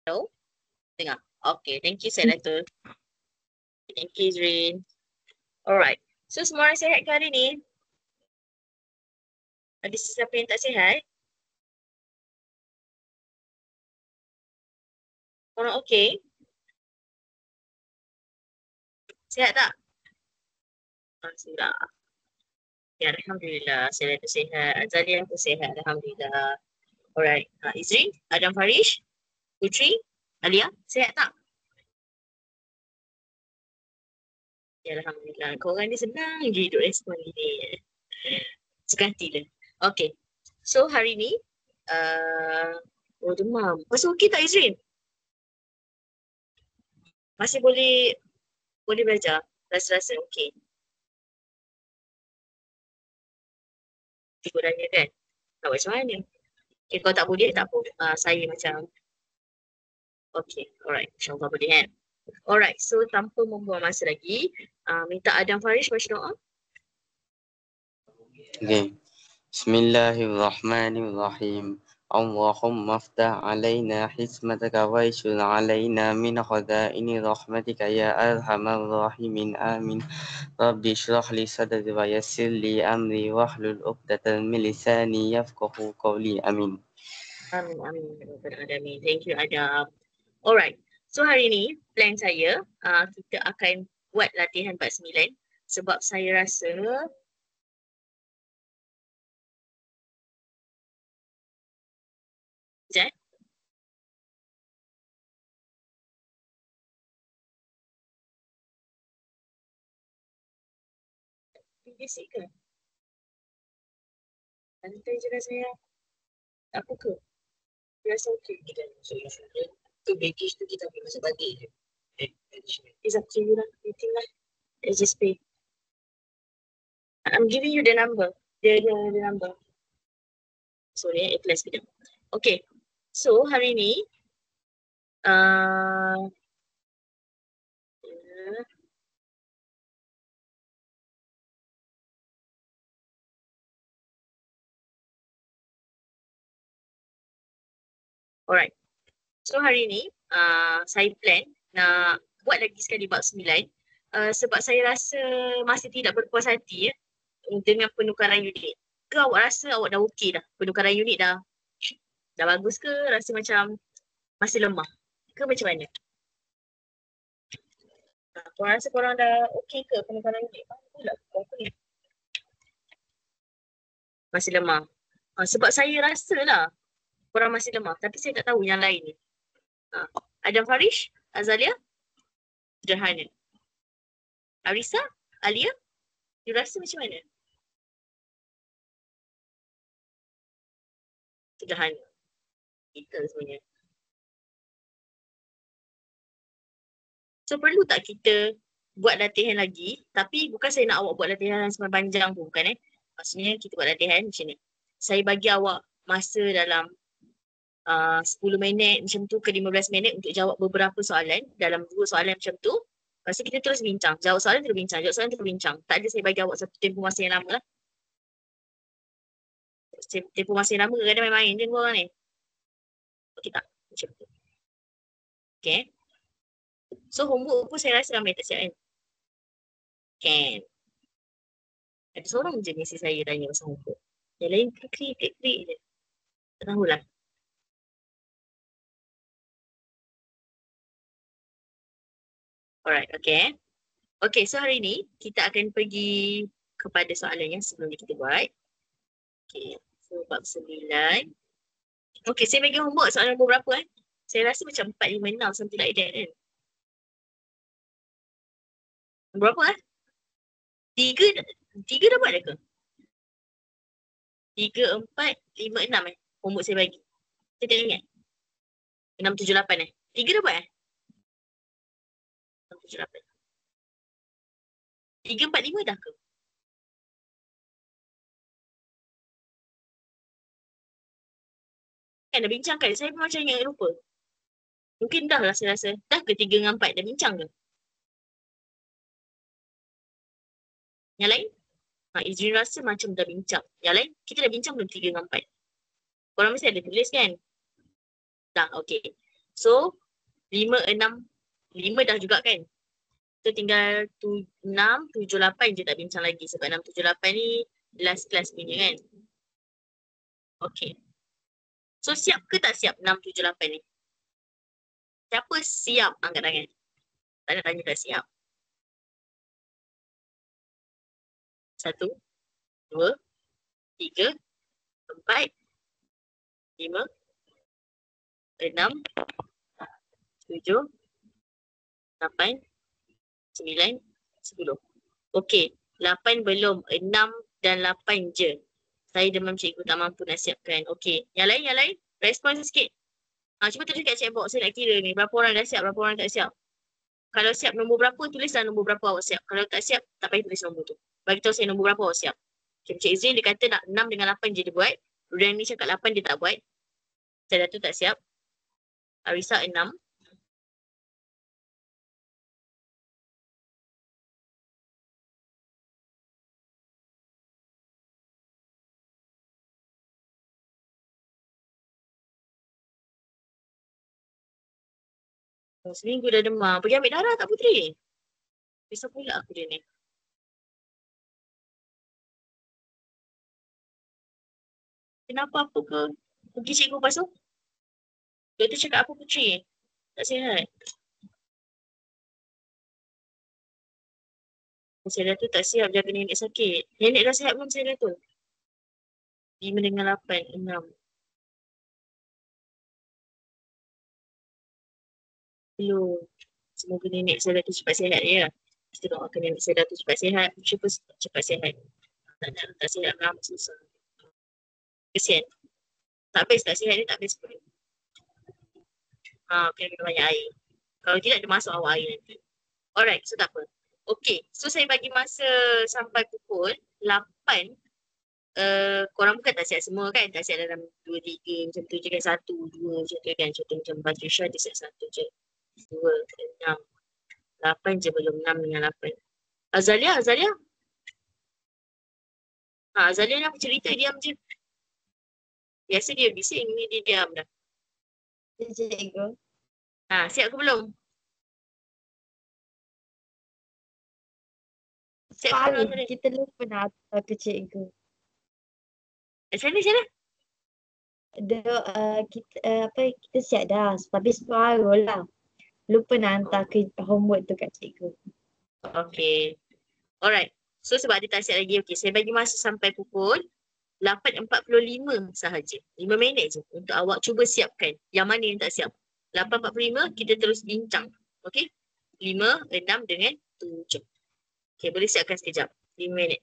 Hello? Dengar. Okay, thank you Senator. Thank you Izrin. Alright. So semua orang sihat ke hari ni? Ada sesiapa yang tak sihat? Korang okay? Sihat tak? Alhamdulillah. Ya, Alhamdulillah. Saya tu sihat. Azalia pun sihat. Alhamdulillah. Alright. Izrin, Adam Farish, Putri, Alia, sihat tak? Ya, Alhamdulillah. Korang ni senang je hidup respon ni. Suka hati dia. Okay. So hari ni, demam. Masih okey tak Izrin? Masih boleh belajar? Rasa-rasa okey? Kurangnya kan? Tak macam mana? Okay, kalau tak boleh, tak apa. Saya macam, okay, alright. InsyaAllah boleh kan? Alright, so tanpa membuang masa lagi, minta Adam Farish baca doa. Okay. Bismillahirrahmanirrahim. Allahumma aftah alaina hikmataka wa ishul alaina min khadaini rahmatika ya arhamar rahimin amin. Rabbi shrah li sadri wa yassir li amri wahlul 'uqdatam min lisani yafqahu qawli amin. Amin, amin. Amin. Thank you Adam. Alright, so hari ni plan saya, kita akan buat latihan bab 9 sebab saya rasa sekejap. Bisik ke? Santai je lah saya. Tak apa ke? Rasa okey. Tu baggage tu kita ambil masa balik je. It's up to you lah. Meeting lah. Let's just pay. I'm giving you the number. The number. Sorry, ikhlas sekejap. Okay. So, hari ni, alright. So, hari ni, saya plan nak buat lagi sekali bab 9 sebab saya rasa masih tidak berpuas hati dengan penukaran unit. Ke awak rasa awak dah okey dah? Penukaran unit dah bagus ke? Rasa macam masih lemah? Ke macam mana? Korang rasa korang dah okey ke penukaran unit? Masih lemah. Sebab saya rasa lah korang masih lemah. Tapi saya tak tahu yang lain ni. Adam Farish, Azalia, Sederhana. Arisa, Alia, you rasa macam mana? Sederhana. Kita sebenarnya. So perlu tak kita buat latihan lagi, tapi bukan saya nak awak buat latihan yang sepanjang pun, bukan Maksudnya kita buat latihan macam ni. Saya bagi awak masa dalam 10 minit macam tu ke 15 minit untuk jawab beberapa soalan. Dalam 2 soalan macam tu, lepas tu kita terus bincang. Jawab soalan terus bincang, jawab soalan terus bincang. Tak ada saya bagi awak satu tempoh masa yang lama lah. Tempoh masa yang lama kadang main-main je korang ni. Okey tak? Macam tu. Okay. So homework pun saya rasa ramai tak siap kan? Kan? Ada seorang je mesti saya tanya pasal homework. Yang lain klik je. Tak tahulah. Alright, okay. Okay, so hari ni kita akan pergi kepada soalan yang sebelum kita buat. Okay, so bab 9. Okay, saya bagi homework soalan nombor berapa Saya rasa macam 4, 5, 6 something like that kan. Berapa 3 dah buat dah ke? 3, 4, 5, 6 homework saya bagi. Saya tak ingat. 6, 7, 8 3 dah buat 6, 7, 8. 3, 4, 5 dah ke? Kan dah bincang kan? Saya pun macam ingat lupa. Mungkin dah lah saya rasa. Dah ke 3 dengan 4 dah bincang ke? Yang lain? Izrin rasa macam dah bincang. Yang lain, kita dah bincang belum 3 dengan 4? Korang mesti ada tulis kan? Dah, okay. So 5, 6, 5 dah juga kan. So tinggal 6, 7, 8 je tak bincang lagi. Sebab 6, 7, 8 ni last class punya kan. Okay. So siap ke tak siap 6, 7, 8 ni? Siapa siap angkat tangan? Tak ada tanya tak siap. 1, 2, 3, 4, 5, 6, 7, 8, 9, 10. Okey, 8 belum, 6 dan 8 je. Saya demam cikgu tak mampu nak siapkan. Okey, yang lain, respon sikit. Cuba tulis kat chat box, saya nak kira ni. Berapa orang dah siap, berapa orang tak siap. Kalau siap nombor berapa, tulislah nombor berapa awak siap. Kalau tak siap, tak payah tulis nombor tu. Bagi tahu saya nombor berapa awak siap. Okay, Cik Izrin dia kata nak 6 dengan 8 je dia buat. Rudian ni cakap 8 dia tak buat. Saya tu tak siap. Arisa 6. Seminggu dah demam. Pergi ambil darah tak Putri? Risau pula aku dia ni. Kenapa apa ke? Pergi cikgu lepas tu? Doktor cakap apa Putri? Tak sihat. Saya tu tak siap jaga nenek sakit. Nenek dah sihat belum saya tu? 5 dengan 8, 6. Belum. Semoga nenek saya tu cepat sihat ya. Kita doakan nenek saya tu cepat sihat. Cepat sihat. Tak sihat kan susah. Kesian. Tak best tak sihat ni tak best pun. Kena minum banyak air. Kalau tidak dia masuk awak air nanti. Alright, so tak apa. Okay, so saya bagi masa sampai pukul 8. Korang bukan tak siap semua kan? Tak siap dalam 2, 3 macam tu je kan. 1, 2 macam tu kan. Contoh macam Batrisha dia siap 1 je. 2, 6, 8 je belum. 6 dengan 8. Azalia. Azalia ni apa cerita diam je. Biasa dia bising ni dia diam dah. Cikgu. Siap ke belum? Siap ke belum? Sorry, kita lupa nak hantar ke cikgu. Macam mana? Kita siap dah. Tapi separuh lah. Lupa nak hantar ke homework tu kat cikgu. Okay. Alright. So sebab dia tak siap lagi. Okay, saya bagi masa sampai pukul 8.45 sahaja. 5 minit je untuk awak cuba siapkan. Yang mana yang tak siap. 8.45 kita terus bincang. Okay. 5, 6 dengan 7. Okay, boleh siapkan sekejap. 5 minit.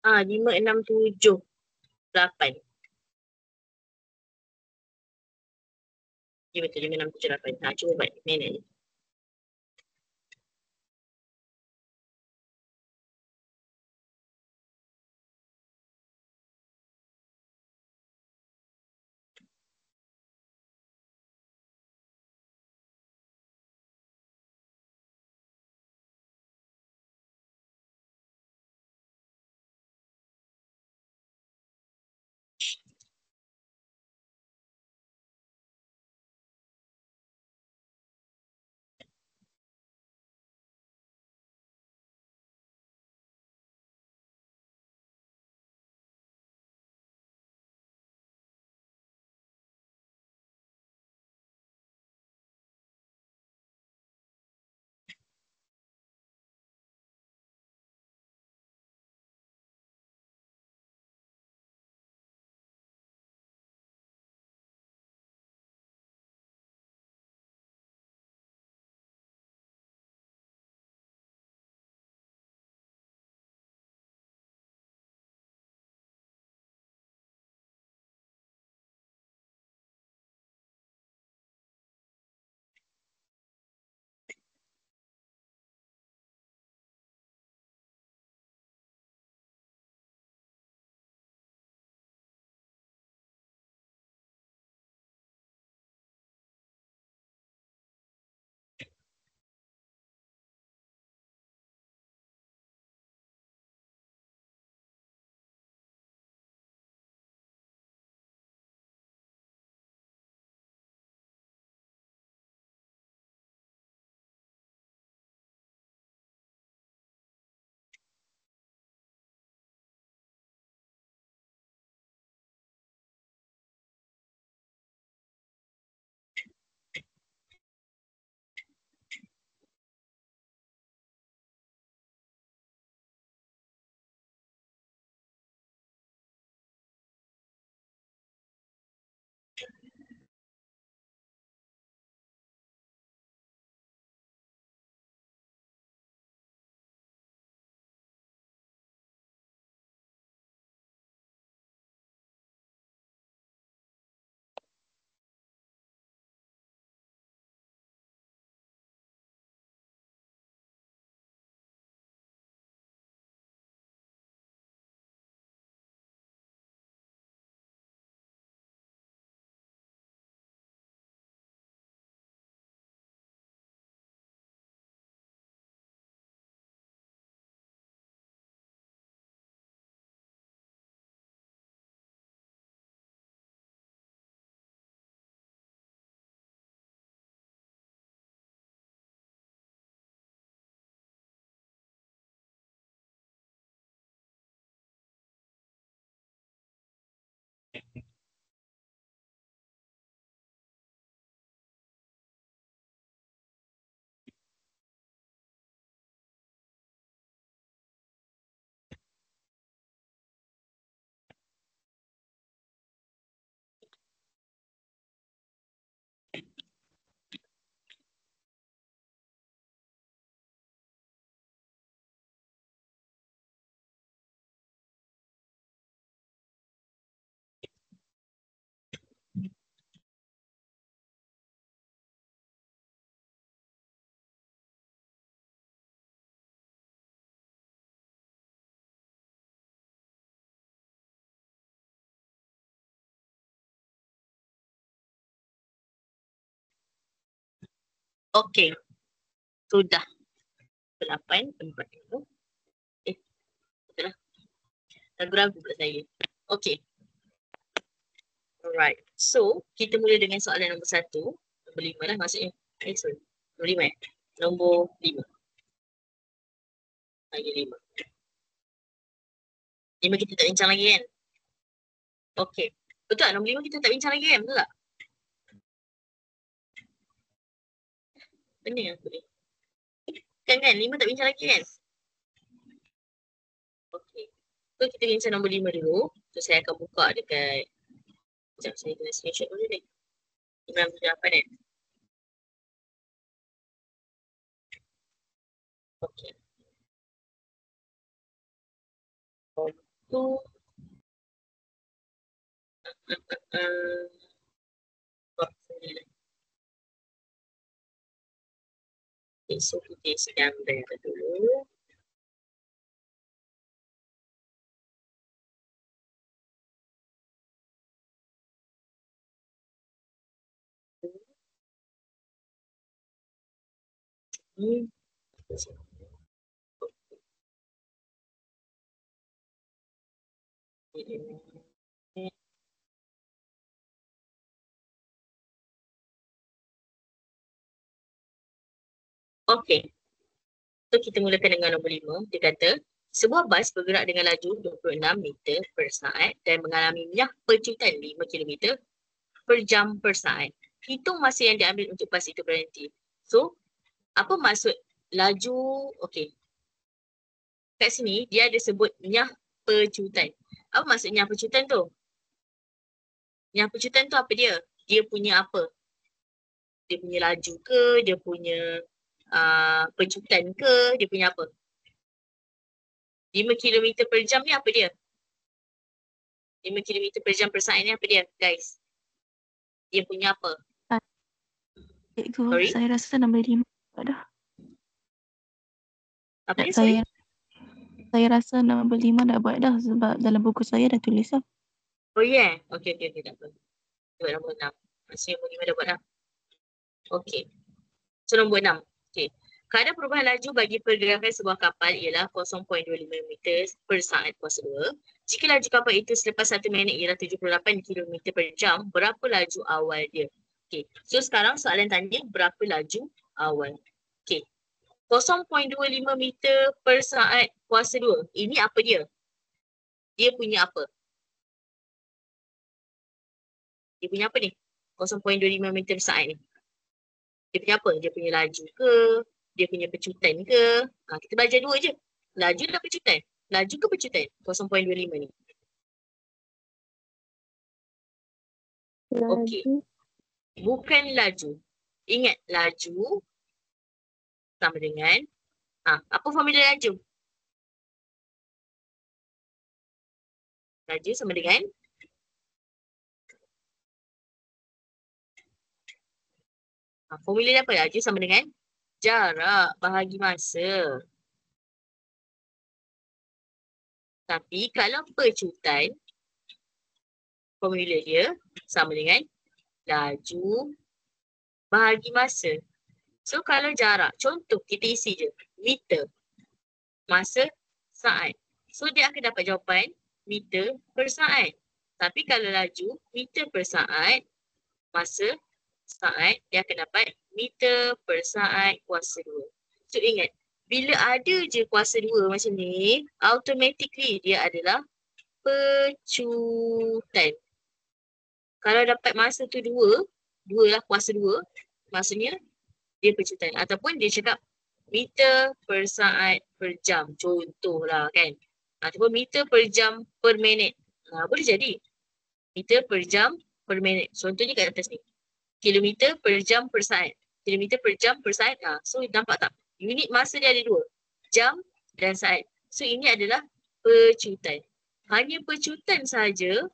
Ah, 5, 6, 7, 8. Ya betul, 5, 6, 7, 8. Cuba buat minit ni. Okey. Sudah. 8, 40. Betul lah. Ragu-ragu pula saya. Okey. Alright. So, kita mula dengan soalan nombor 1. Nombor 5 lah maksudnya. Sorry. Nombor 5 Nombor 5. Lagi 5. 5 kita tak bincang lagi kan? Okey. Betul tak? Nombor 5 kita tak bincang lagi kan? Betul tak? Pening aku ni. Kan? 5 tak bincang lagi kan? Okey. So, kita bincang nombor 5 dulu. So, saya akan buka dekat... Sekejap, saya kena screenshot dulu ni. 98 kan? Okey. Tu... Okay, so kita sedang bayar dulu. Okey. So kita mulakan dengan nombor 5. Dia kata, sebuah bas bergerak dengan laju 26 meter per saat dan mengalami minyak percutan 5 km per jam per saat. Hitung masa yang diambil untuk bas itu berhenti. So, apa maksud laju? Okey. Kat sini, dia ada sebut minyak percutan. Apa maksud minyak percutan tu? Minyak percutan tu apa dia? Dia punya apa? Dia punya laju ke? Dia punya percutan ke? Dia punya apa? 5 km per jam ni apa dia? 5 km per jam per saat ni apa dia, guys? Dia punya apa? Cikgu, Sorry? saya rasa nombor 5 dah. Apa dia? Sorry? Saya rasa nombor 5 dah buat dah sebab dalam buku saya dah tulis dah. Oh yeah. Okay, tak apa. Buat nombor 6. Maksudnya nombor 5 dah buat dah. Okay. So nombor 6. Okay. Kadar perubahan laju bagi pergerakan sebuah kapal ialah 0.25 meter per saat kuasa 2. Jika laju kapal itu selepas 1 minit ialah 78 km per jam, berapa laju awal dia? Okay. So sekarang soalan tanya berapa laju awal. Okay. 0.25 meter per saat kuasa 2. Ini apa dia? Dia punya apa? Dia punya apa ni? 0.25 meter per saat ni. Dia punya apa? Dia punya laju ke? Dia punya percutan ke? Kita belajar dua je. Laju dan percutan. Laju ke percutan? 0.25 ni. Okey. Bukan laju. Ingat laju sama dengan apa formula laju? Laju sama dengan formula dia apa? Laju sama dengan jarak bahagi masa. Tapi kalau percutan, formula dia sama dengan laju bahagi masa. So kalau jarak, contoh kita isi je, meter, masa, saat. So dia akan dapat jawapan meter per saat. Tapi kalau laju, meter per saat, masa, saat, dia akan dapat meter per saat kuasa 2. So ingat, bila ada je kuasa 2 macam ni, automatically dia adalah percutan. Kalau dapat masa tu 2 lah kuasa 2, maksudnya dia percutan. Ataupun dia cakap meter per saat per jam. Contohlah kan. Ataupun meter per jam per minit. Boleh jadi. Meter per jam per minit. Contohnya kat atas ni. Kilometer per jam per saat. Kilometer per jam per saat. So nampak tak? Unit masa dia ada 2. Jam dan saat. So ini adalah percutan. Hanya percutan saja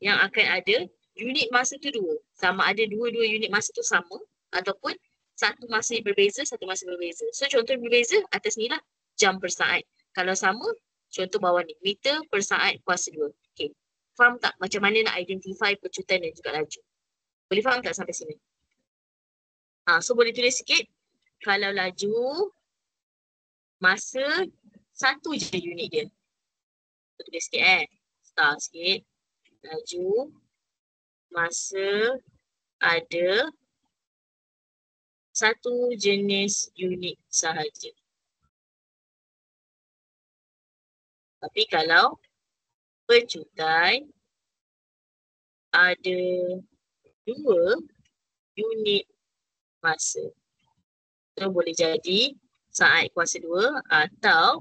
yang akan ada unit masa tu 2. Sama ada dua-dua unit masa tu sama ataupun satu masa berbeza, satu masa berbeza. So contoh berbeza atas ni lah jam per saat. Kalau sama, contoh bawah ni meter per saat kuasa 2. Okay. Faham tak macam mana nak identify percutan dan juga laju? Boleh faham tak sampai sini? So boleh tulis sikit. Kalau laju, masa, satu je unit dia. Tulis sikit Star sikit. Laju, masa, ada satu jenis unit sahaja. Tapi kalau pecutai ada dua unit masa. So boleh jadi saat kuasa 2 atau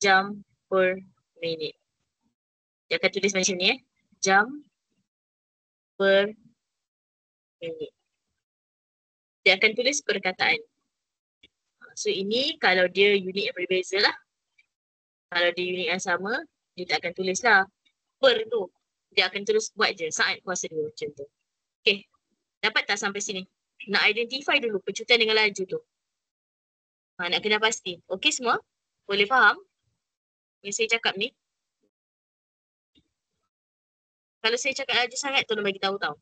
jam per minit. Dia akan tulis macam ni jam per minit. Dia akan tulis perkataan. So ini kalau dia unit yang berbeza lah. Kalau dia unit yang sama, dia tak akan tulis lah per tu. Dia akan terus buat je saat kuasa 2 macam tu. Okay, dapat tak sampai sini? Nak identify dulu pecutan dengan laju tu. Nak kena pasti. Okay semua? Boleh faham yang saya cakap ni? Kalau saya cakap laju sangat, tolong bagi tahu tau.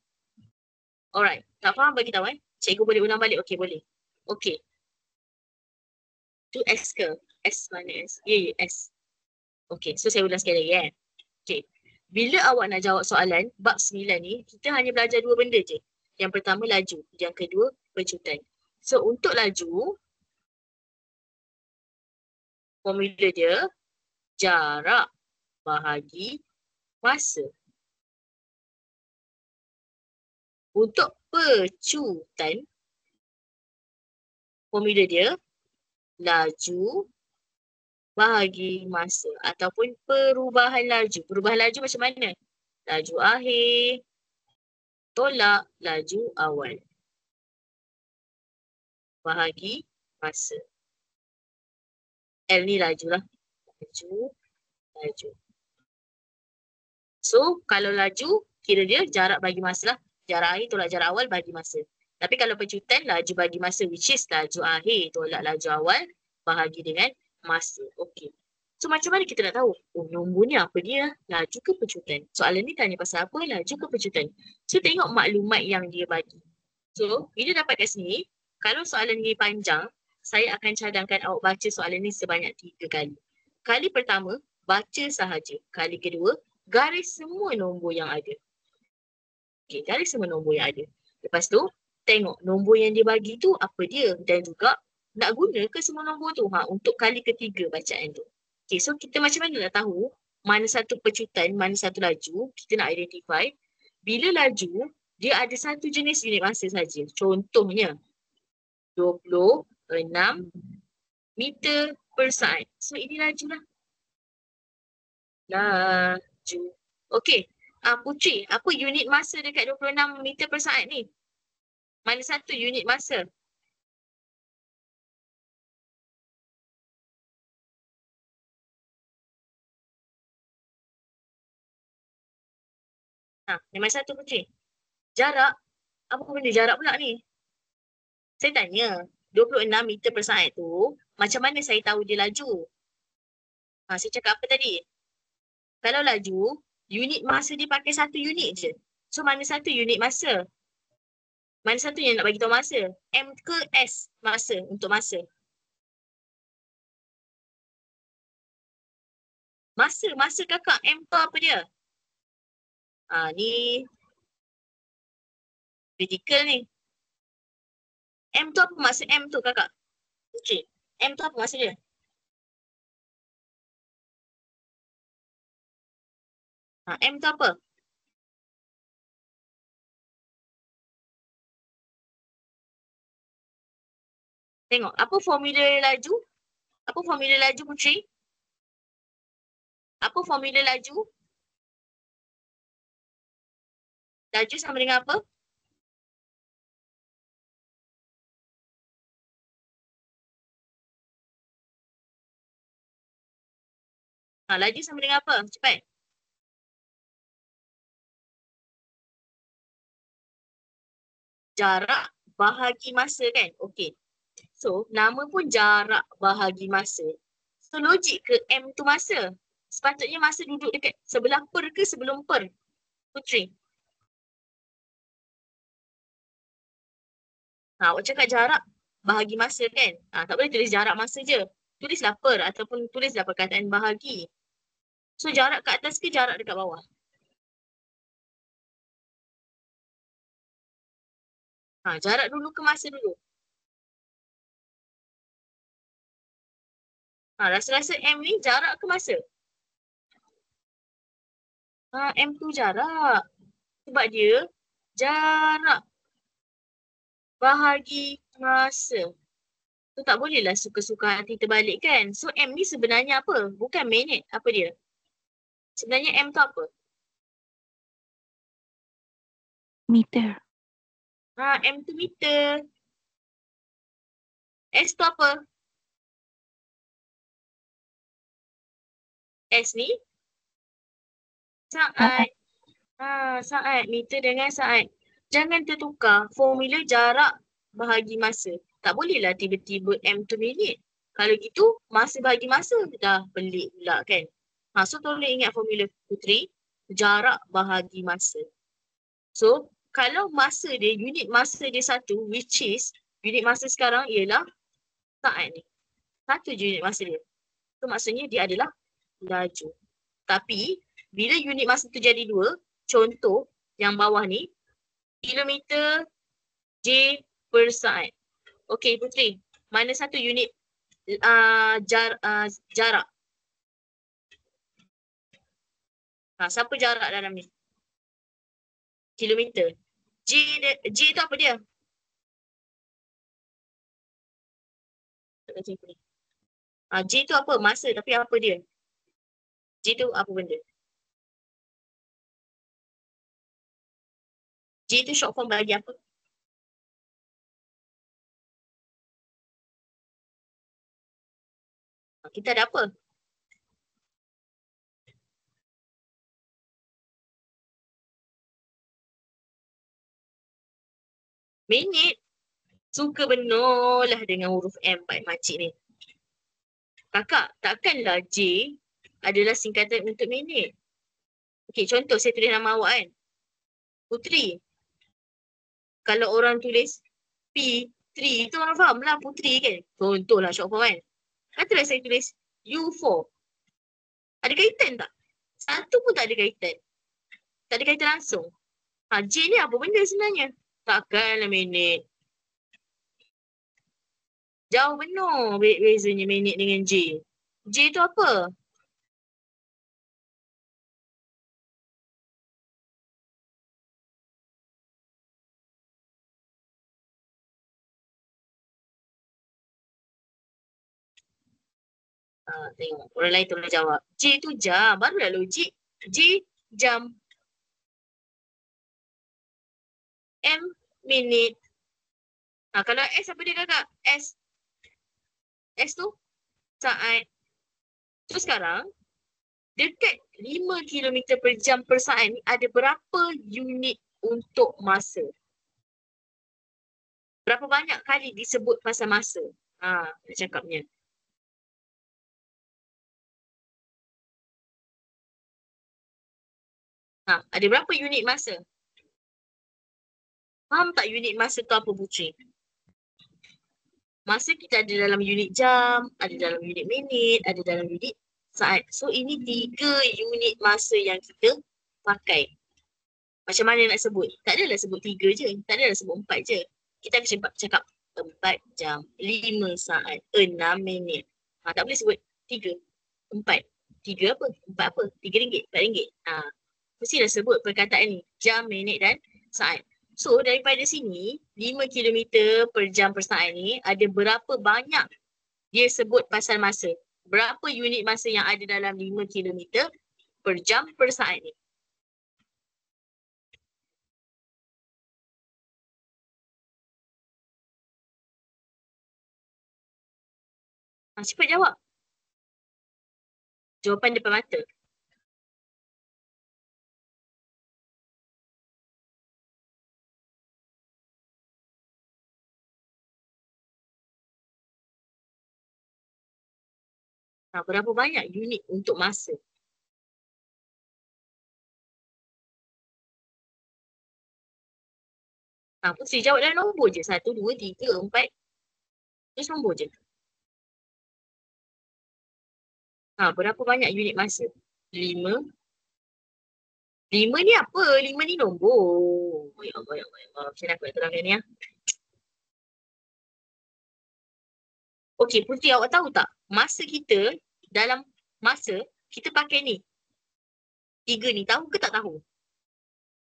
Alright, tak faham bagi tahu Cikgu boleh ulang balik? Okay, boleh. Okay. Tu S ke? S mana S? Ya, S. Okay, so saya ulang sekali lagi Okay. Bila awak nak jawab soalan bab 9 ni, kita hanya belajar dua benda je. Yang pertama laju, yang kedua pecutan. So untuk laju, formula dia jarak bahagi masa. Untuk pecutan, formula dia laju bahagi masa ataupun perubahan laju. Perubahan laju macam mana? Laju akhir tolak laju awal bahagi masa. L ni laju lah. Laju. So kalau laju, kira dia jarak bagi masa lah. Jarak akhir tolak jarak awal bagi masa. Tapi kalau pecutan, laju bagi masa which is laju akhir tolak laju awal bahagi dengan masa. Okay. So macam mana kita nak tahu? Oh, nombor ni apa dia? Laju ke pecutan? Soalan ni tanya pasal apa? Laju ke pecutan? So tengok maklumat yang dia bagi. So bila dapat kat sini, kalau soalan ni panjang, saya akan cadangkan awak baca soalan ni sebanyak 3 kali. Kali pertama, baca sahaja. Kali kedua, garis semua nombor yang ada. Okay, garis semua nombor yang ada. Lepas tu, tengok nombor yang dia bagi tu apa dia dan juga nak guna ke semua nombor tu untuk kali ketiga bacaan tu. Okay, so kita macam mana nak tahu mana satu pecutan, mana satu laju, kita nak identify. Bila laju, dia ada satu jenis unit masa saja. Contohnya, 26 meter per saat. So ini laju lah. Laju. Okay. Putri, apa unit masa dekat 26 meter per saat ni? Mana satu unit masa? Ni mana satu Putri? Jarak. Apa benda jarak pula ni? Saya tanya, 26 meter per saat tu, macam mana saya tahu dia laju? Saya cakap apa tadi? Kalau laju, unit masa dia pakai satu unit je. So mana satu unit masa? Mana satu yang nak bagi tahu masa? M ke S masa untuk masa? Masa kakak M tu apa dia? Ni vertical ni. M tu apa masa M tu kakak? Okay. M tu apa masa dia? M tu apa? Tengok, apa formula laju? Apa formula laju Putri? Apa formula laju? Laju sama dengan apa? Laju sama dengan apa? Cepat. Jarak bahagi masa kan? Okey. So, nama pun jarak bahagi masa. So, logik ke M tu masa? Sepatutnya masa duduk dekat sebelah per ke sebelum per? Putri. Awak cakap jarak bahagi masa kan? Tak boleh tulis jarak masa je. Tulislah per ataupun tulislah perkataan bahagi. So jarak kat atas ke jarak dekat bawah? Jarak dulu ke masa dulu? Rasa-rasa M ni jarak ke masa? M tu jarak. Sebab dia jarak bahagi masa. So tak bolehlah suka-suka hati terbalik kan? So M ni sebenarnya apa? Bukan minit. Apa dia? Sebenarnya M tu apa? Meter. M tu meter. S tu apa? S ni? Saat. Saat. Meter dengan saat. Jangan tertukar formula jarak bahagi masa. Tak bolehlah tiba-tiba M tu minit. Kalau gitu, masa bahagi masa dah pelik pula kan? So tolong ingat formula Putri. Jarak bahagi masa. So, kalau masa dia, unit masa dia satu, which is, unit masa sekarang ialah saat ni. Satu je unit masa dia. So, maksudnya dia adalah laju. Tapi, bila unit masa tu jadi dua, contoh yang bawah ni, kilometer J per saat. Okey, Putri. Mana satu unit jarak? Siapa jarak dalam ni? Kilometer. J tu apa dia? J tu apa? Masa. Tapi apa dia? J tu apa benda? J tu short form bagi apa? Kita ada apa? Minit. Suka benar lah dengan huruf M baik makcik ni. Kakak, takkanlah J adalah singkatan untuk minit. Okey, contoh saya tulis nama awak kan. Putri. Kalau orang tulis P3, itu orang faham lah Putri kan. Contohlah short form kan. Katalah saya tulis U4. Ada kaitan tak? Satu pun tak ada kaitan. Tak ada kaitan langsung. J ni apa benda sebenarnya? Takkanlah minit. Jauh benar bezanya minit dengan J. J tu apa? Tengok. Orang lain tolong jawab. J tu jam. Barulah logik. J jam. M minit. Kalau S apa dia kakak? S tu saat. So sekarang dekat 5 km per jam per saat ni ada berapa unit untuk masa? Berapa banyak kali disebut pasal masa? Nak cakapnya. Ada berapa unit masa? Faham tak unit masa tu apa Putri? Masa kita ada dalam unit jam, ada dalam unit minit, ada dalam unit saat. So ini 3 unit masa yang kita pakai. Macam mana nak sebut? Tak adalah sebut 3 je. Tak adalah sebut 4 je. Kita akan cakap 4 jam, 5 saat, 6 minit. Tak boleh sebut 3, 4. 3 apa? 4 apa? RM3, RM4. Mestilah sebut perkataan ni. Jam, minit dan saat. So daripada sini 5 km per jam per saat ni ada berapa banyak dia sebut pasal masa? Berapa unit masa yang ada dalam 5 km per jam per saat ni? Cepat jawab. Jawapan depan mata. Berapa banyak unit untuk masa? Mesti jawab dalam nombor je. 1, 2, 3, 4. Terus nombor je. Berapa banyak unit masa? 5. 5 ni apa? 5 ni nombor. Ya Allah, ya Allah, ya Allah. Macam mana aku nak terangkan ni ya? Okey, Putri, awak tahu tak? Masa kita, dalam masa, kita pakai ni. 3 ni, tahu ke tak tahu?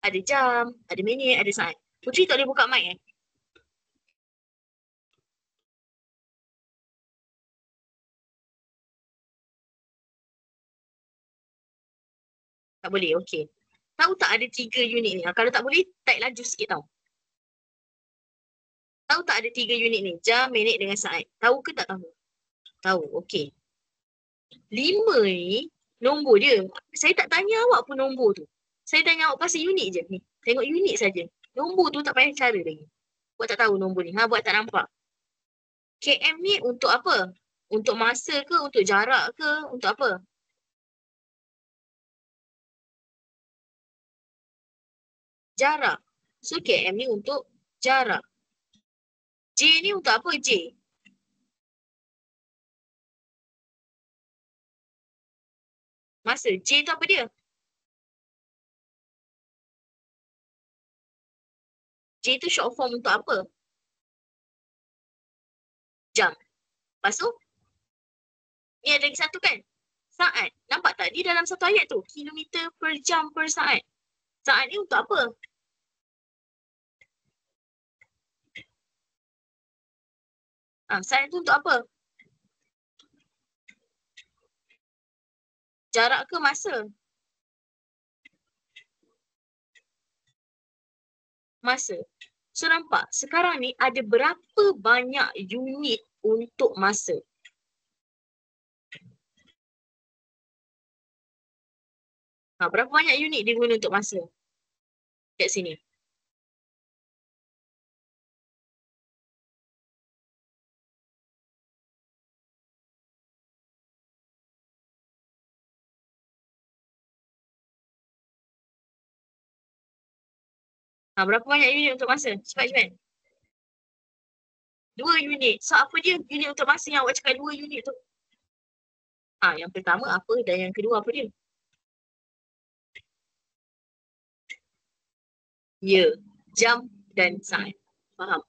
Ada jam, ada minit, ada saat. Putri tak boleh buka mic Tak boleh, okey. Tahu tak ada 3 unit ni? Kalau tak boleh, type laju sikit tau. Tahu tak ada 3 unit ni? Jam, minit dengan saat. Tahu ke tak tahu? Tahu, okey. 5 ni, nombor dia. Saya tak tanya awak pun nombor tu. Saya tanya awak pasal unit je ni. Tengok unit saja. Nombor tu tak payah cara lagi. Buat tak tahu nombor ni. Buat tak nampak. KM ni untuk apa? Untuk masa ke? Untuk jarak ke? Untuk apa? Jarak. So KM ni untuk jarak. J ni untuk apa? J. Masa. J tu apa dia? J tu short form untuk apa? Jam. Lepas tu, ni ada lagi satu kan? Saat. Nampak tak? Dia dalam satu ayat tu. Kilometer per jam per saat. Saat ni untuk apa? Saat tu untuk apa? Jarak ke masa? Masa. So nampak, sekarang ni ada berapa banyak unit untuk masa? Berapa banyak unit dia guna untuk masa? Kat sini. Berapa banyak unit untuk masa? Cepat-cepat. 2 unit. So apa dia unit untuk masa yang awak cakap 2 unit tu? Yang pertama apa dan yang kedua apa dia? Ya, jam dan saat. Faham?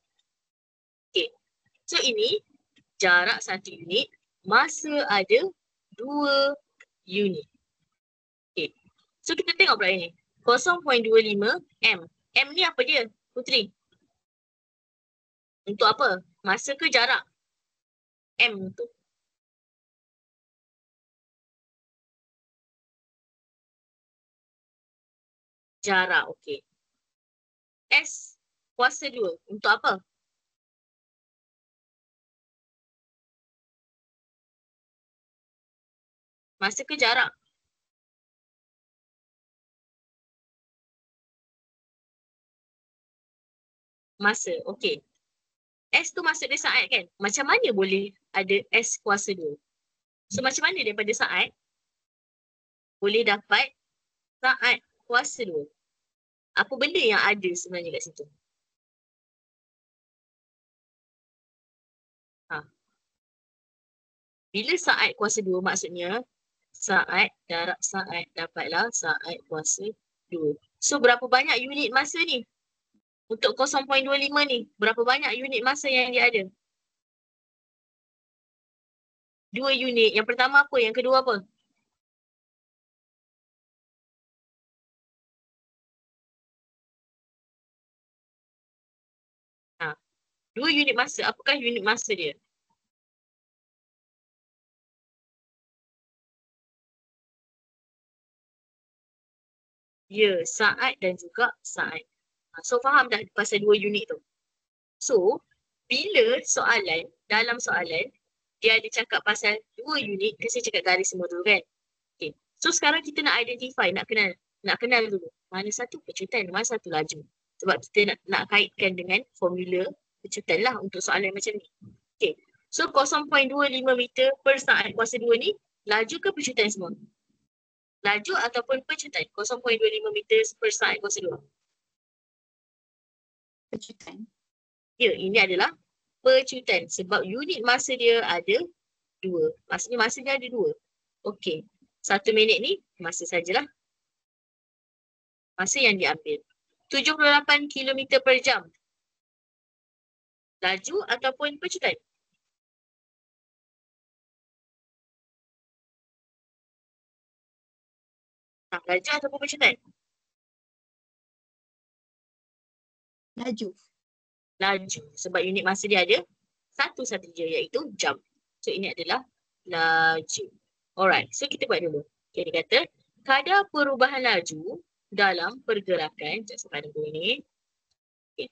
Okay. So ini jarak 1 unit, masa ada 2 unit. Okay. So kita tengok pula ini. 0.25 M. M ni apa dia, Putri? Untuk apa? Masa ke jarak? M tu. Jarak, okey. S kuasa 2. Untuk apa? Masa ke jarak? Masa, okey. S tu maksud dia saat kan? Macam mana boleh ada S kuasa 2? So macam mana daripada saat boleh dapat saat kuasa 2? Apa benda yang ada sebenarnya kat situ? Bila saat kuasa 2 maksudnya saat, darab saat dapatlah saat kuasa 2. So berapa banyak unit masa ni? Untuk 0.25 ni, berapa banyak unit masa yang dia ada? 2 unit. Yang pertama apa? Yang kedua apa? Ha. 2 unit masa. Apakah unit masa dia? Ya, saat dan juga saat. So faham dah pasal 2 unit tu. So, bila soalan, dalam soalan, dia ada cakap pasal 2 unit, kan saya cakap garis semua dulu kan? Okay. So sekarang kita nak identify, nak kenal dulu. Mana satu pecutan, mana satu laju. Sebab kita nak kaitkan dengan formula pecutan lah untuk soalan macam ni. Okay. So 0.25 meter per saat kuasa 2 ni, laju ke pecutan semua? Laju ataupun pecutan 0.25 meter per saat kuasa 2? Pecutan. Ya, ini adalah pecutan sebab unit masa dia ada 2. Maksudnya masa dia ada 2. Okey. 1 minit ni masa sajalah. Masa yang diambil. 78 km per jam. Laju ataupun pecutan? Laju ataupun pecutan? Laju. Laju. Sebab unit masa dia ada satu sahaja iaitu jam. So ini adalah laju. Alright. So kita buat dulu. Okay, dia kata kadar perubahan laju dalam pergerakan. Sekejap saya pada dulu ni. Okay.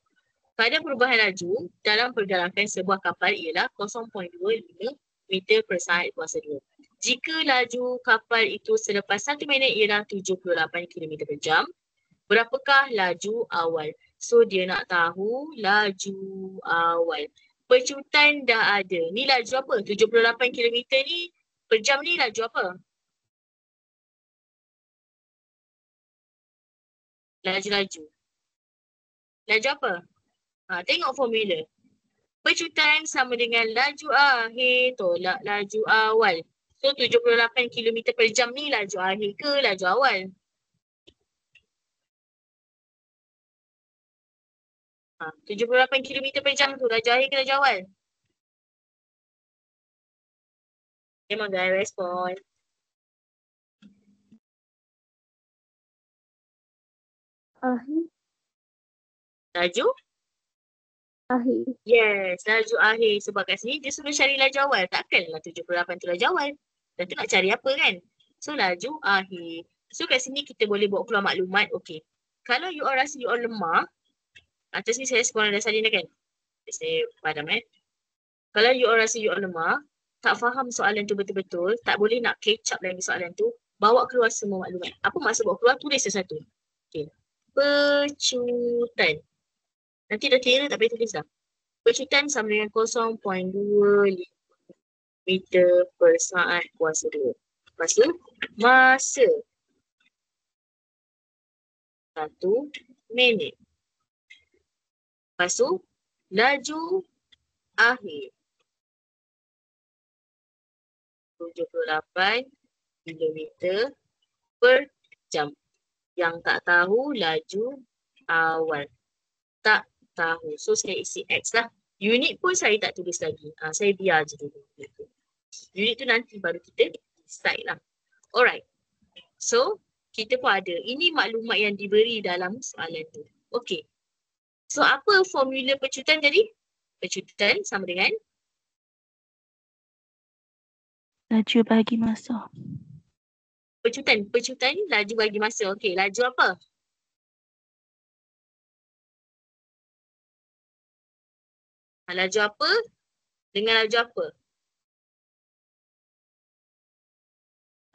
Kadar perubahan laju dalam pergerakan sebuah kapal ialah 0.25 meter per saat kuasa 2. Jika laju kapal itu selepas 1 minit ialah 78 km per jam, berapakah laju awal? So dia nak tahu laju awal. Pecutan dah ada. Ni laju apa? 78 km ni per jam ni laju apa? Laju-laju. Laju apa? Tengok formula. Pecutan sama dengan laju akhir tolak laju awal. So 78 km per jam ni laju akhir ke laju awal? 78 km per jam tu laju akhir ke laju awal? Memang guys respon. Akhir. Laju? Akhir. Yes, laju akhir. Sebab kat sini dia suruh cari laju awal. Takkanlah 78 tu laju awal. Dan tu nak cari apa kan? So laju akhir. So kat sini kita boleh bawa keluar maklumat. Okay. Kalau you all rasa you all lemah, atas ni saya sekolah dah salin dah kan? Saya padam Kalau you all rasa you all lemah, tak faham soalan tu betul-betul, tak boleh nak catch up lagi soalan tu, bawa keluar semua maklumat. Apa maksud bawa keluar? Tulis sesuatu. Okay. Pecutan. Nanti dah kira tak payah tulis dah. Pecutan sama dengan 0.25 meter per saat kuasa 2. Lepas tu, masa 1 minit. Lepas tu, laju akhir 78 km per jam. Yang tak tahu laju awal. Tak tahu. So saya isi X lah. Unit pun saya tak tulis lagi. Saya biar je dulu. Unit tu nanti baru kita decide lah. Alright. So kita pun ada. Ini maklumat yang diberi dalam soalan tu. Okay. So apa formula pecutan jadi? Pecutan sama dengan Laju bagi masa. pecutan ni laju bagi masa. Okey, laju apa? Laju apa dengan laju apa?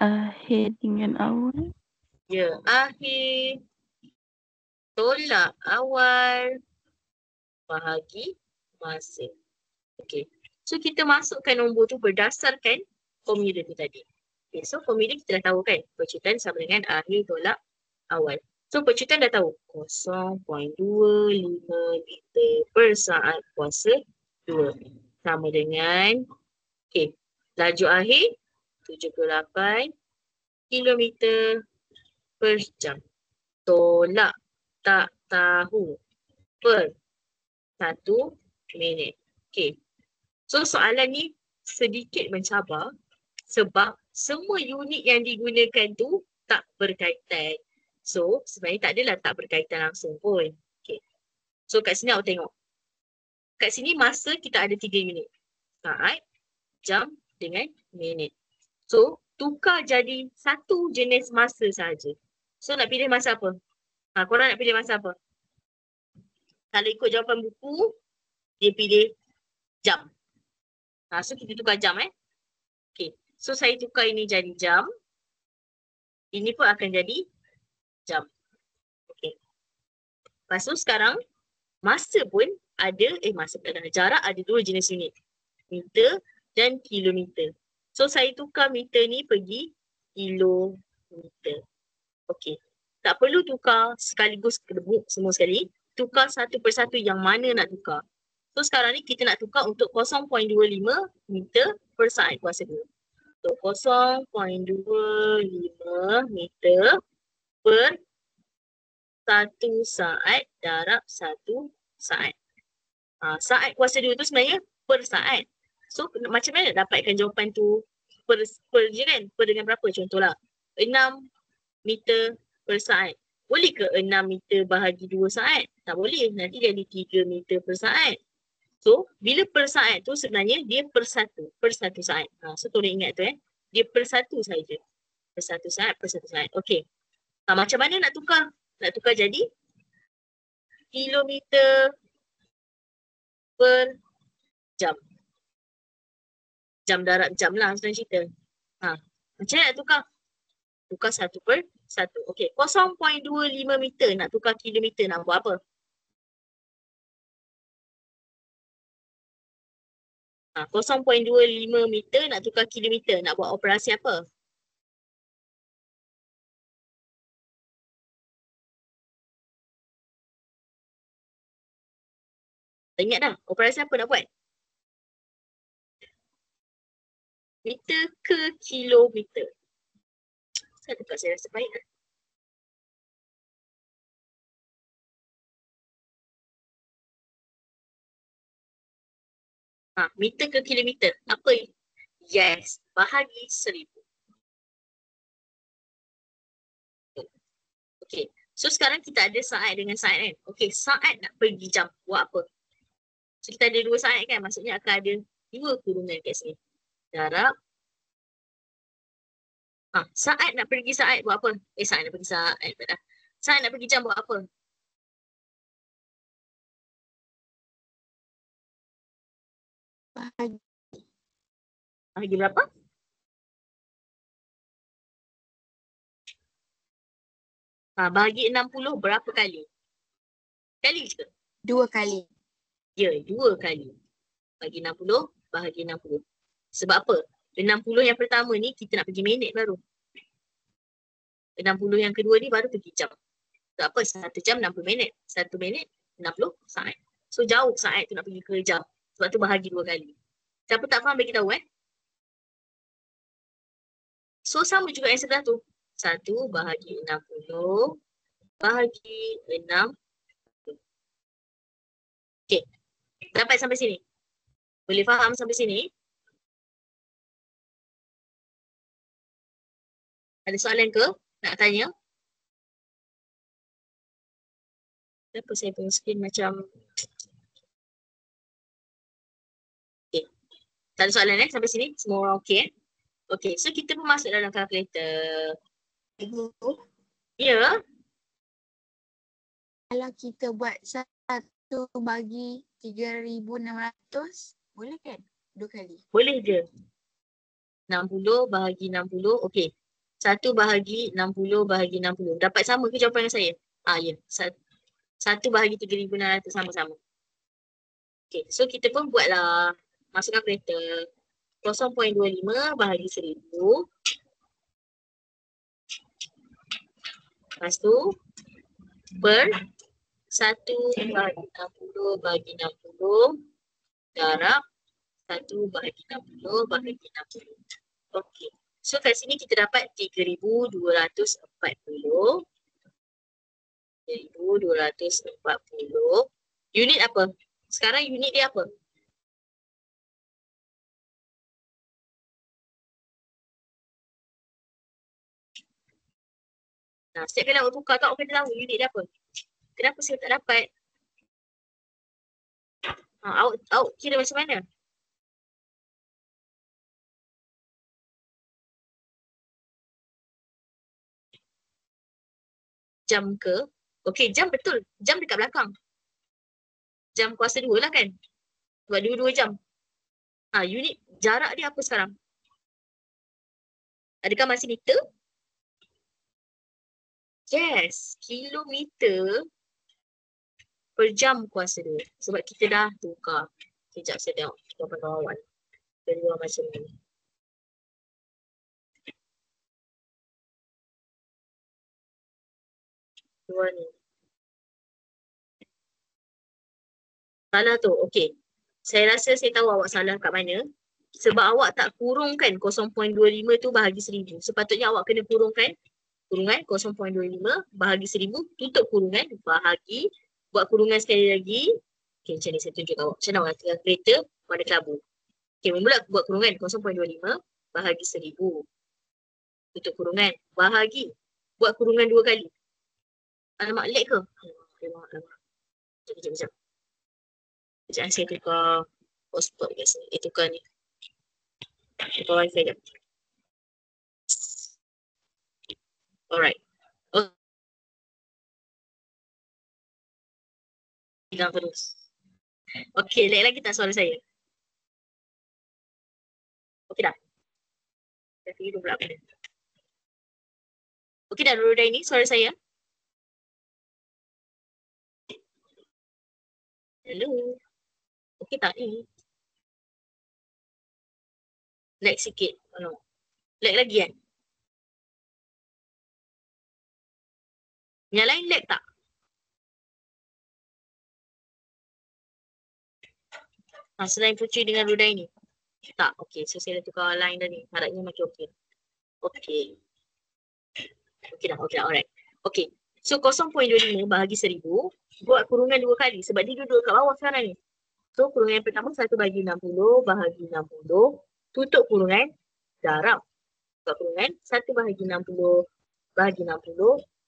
Akhir dengan awal. Ya, akhir tolak awal bahagi masa. Okey. So kita masukkan nombor tu berdasarkan formula tu tadi. Okay, so formula kita dah tahu kan? Pecutan sama dengan akhir tolak awal. So pecutan dah tahu 0.25 meter per saat kuasa 2. Sama dengan laju akhir 78 km per jam. Tolak tak tahu per 1 minit. Okay. So soalan ni sedikit mencabar sebab semua unit yang digunakan tu tak berkaitan. So sebenarnya tak adalah tak berkaitan langsung pun. Okay. So kat sini awak tengok. Kat sini masa kita ada 3 unit. Saat, jam dengan minit. So tukar jadi satu jenis masa sahaja. So nak pilih masa apa? Korang nak pilih masa apa? Kalau ikut jawapan buku, dia pilih jam. So kita tukar jam Okay. So saya tukar ini jadi jam. Ini pun akan jadi jam. Okay. Lepas tu sekarang masa pun ada, jarak ada 2 jenis unit. Meter dan kilometer. So saya tukar meter ni pergi kilometer. Okay. Tak perlu tukar sekaligus semua sekali. tukar satu persatu yang mana nak tukar. So sekarang ni kita nak tukar untuk 0.25 meter per saat kuasa 2. Untuk 0.25 meter per 1 saat darab 1 saat. Saat kuasa 2 tu sebenarnya per saat. So macam mana dapatkan jawapan tu per je kan? Per dengan berapa? Contohlah 6 meter per saat. Boleh ke 6 meter bahagi 2 saat? Tak boleh. Nanti jadi 3 meter per saat. So bila per saat tu sebenarnya dia per satu saat. So tolong ingat tu Dia per satu saja. Per satu saat. Okey. Macam mana nak tukar? Nak tukar jadi kilometer per jam. Jam darab jam lah senang cerita. Macam mana nak tukar? Tukar 1 per 1. Okey, 0.25 meter nak tukar kilometer nak buat apa? 0.25 meter nak tukar kilometer nak buat operasi apa? Ingat dah, operasi apa nak buat? Meter ke kilometer. Saya tukar, saya rasa baik kan? Meter ke kilometer. Apa? Yes, bahagi 1000. Okey. So sekarang kita ada saat dengan saat kan? Okey, saat nak pergi jam. Buat apa? So kita ada 2 saat kan? Maksudnya akan ada 2 kurungan kat sini. Darab. Saat nak pergi saat buat apa? Saat nak pergi saat. Tak dah. Saat nak pergi jam buat apa? Bahagi. Bahagi berapa? Bahagi 60 berapa kali? Kali ke? 2 kali. Ya, 2 kali. Bagi 60, bahagi 60. Sebab apa? 60 yang pertama ni kita nak pergi minit baru. 60 yang kedua ni baru pergi jam. Sebab apa? 1 jam 60 minit. 1 minit 60 saat. So jauh saat tu nak pergi ke jam. Sebab tu bahagi 2 kali. Siapa tak faham bagi tahu So sama juga yang sebelah tu. 1 bahagi 60 bahagi 6. Okey. Dapat sampai sini? Boleh faham sampai sini? Ada soalan ke? Nak tanya? Kenapa saya punya skrin macam... Okay. Tak ada soalan sampai sini? Semua orang okey Okey, so kita pun masuk dalam kalkulator. Ibu, Ya. kalau kita buat 1 bagi 3,600, boleh kan? 2 kali. Boleh je. 60 bahagi 60. Okey. 1 bahagi 60 bahagi 60. Dapat sama ke jawapan dengan saya? Ya. 1 bahagi 3,600 sama-sama. Okey. So kita pun buatlah. Masukkan kalkulator. 0.25 bahagi 1000. Lepas tu per 1 bahagi 60 bahagi 60 darab 1 bahagi 60 bahagi 60. Okey. So kat sini kita dapat 3,240. 3,240. Unit apa? Sekarang unit dia apa? Setiap kali awak tukar tak, awak kena tahu unit dia apa. Kenapa saya tak dapat? Awak kira macam mana? Jam ke? Okey, jam betul. Jam dekat belakang. Jam kuasa 2 lah kan? Sebab 2 jam. Unit jarak dia apa sekarang? Adakah masih meter? Yes, kilometer per jam kuasa 2. Sebab kita dah tukar. Sekejap saya tengok jawapan kawan. Kedua macam ni. Dua ni. Salah tu, okey. Saya rasa saya tahu awak salah kat mana. Sebab awak tak kurungkan 0.25 tu bahagi 1000. Sepatutnya awak kena kurungkan kurungan 0.25 bahagi 1000, tutup kurungan, bahagi, buat kurungan sekali lagi. Okey, macam ni saya tunjuk awak. Macam mana awak tengah kereta, warna kelabu. Okey, mula buat kurungan 0.25 bahagi 1000. Tutup kurungan, bahagi, buat kurungan 2 kali. Alamak, lag ke? Alamak. Sekejap. Sekejap saya tukar hotspot kat sini. Tukar ni. Tukar wifi jap. Alright. Hilang terus. Okey, lag lagi tak suara saya? Okey dah. Dah tidur pula apa ni? Okey dah, Nurul ini suara saya? Hello. Okey tak ni? Lag sikit. Oh, lag lagi kan? Yang lain lag tak? Selain Putri dengan Rudai ni? Tak, okey. So saya dah tukar line dah ni. Harapnya makin okey. Okey. Okey dah, alright. Okey. So 0.25 bahagi 1000, buat kurungan 2 kali sebab dia duduk kat bawah sekarang ni. So kurungan yang pertama 1 bahagi 60 bahagi 60, tutup kurungan, darab. Buat kurungan 1 bahagi 60 bahagi 60,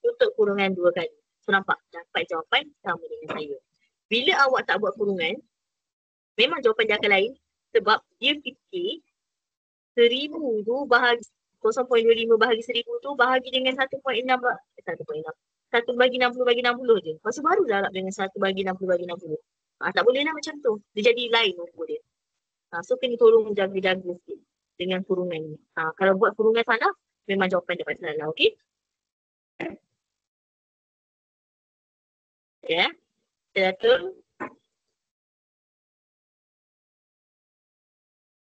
tutup kurungan 2 kali. So nampak? Dapat jawapan sama dengan saya. Bila awak tak buat kurungan, memang jawapan dia akan lain sebab dia fikir 1000 tu bahagi 0.25 bahagi 1000 tu bahagi dengan 1.6 1 bagi 60 bagi 60 je. Lepas tu baru darab dengan 1 bagi 60 bagi 60. Tak boleh lah macam tu. Dia jadi lain nombor dia. So kena tolong jaga-jaga sikit dengan kurungan ni. Kalau buat kurungan salah, memang jawapan dapat salah. Okey? Ya. Betul.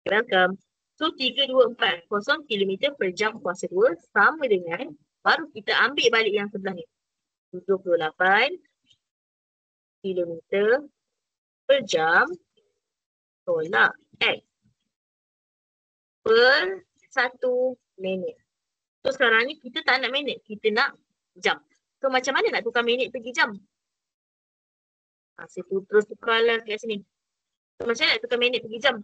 Welcome. So 3240 km per jam kuasa 2 sama dengan, baru kita ambil balik yang sebelah ni. 78 km per jam tolak X per 1 minit. So sekarang ni kita tak nak minit, kita nak jam. So macam mana nak tukar minit pergi jam? Saya terus tukar lah kat sini. So macam mana nak tukar minit pergi jam?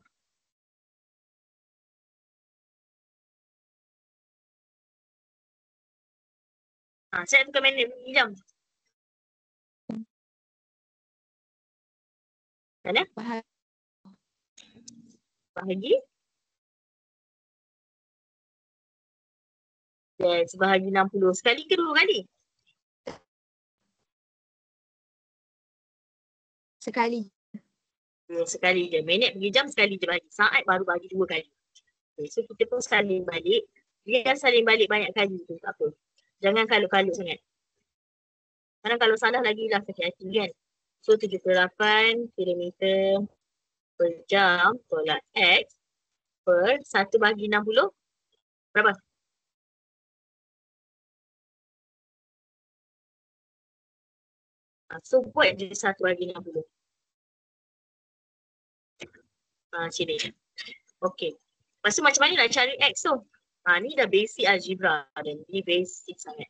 Saya nak tukar minit pergi jam. Mana? Bahagi? Yes, bahagi 60. Sekali ke 2 kali? Sekali. Sekali je. Minit pergi jam sekali je bahagi. Saat baru bahagi 2 kali. Okay, so kita pun salin balik. Dia kan salin balik banyak kali tu. Tak apa. Jangan kalut-kalut sangat. Kadang kalau salah lagi lah sakit hati kan. So 78 km per jam tolak X per 1 bahagi 60. Berapa? So buat je 1 bahagi 60. Sini. Okay. Lepas tu macam mana nak cari X tu? Ni dah basic algebra dan ni basic sangat.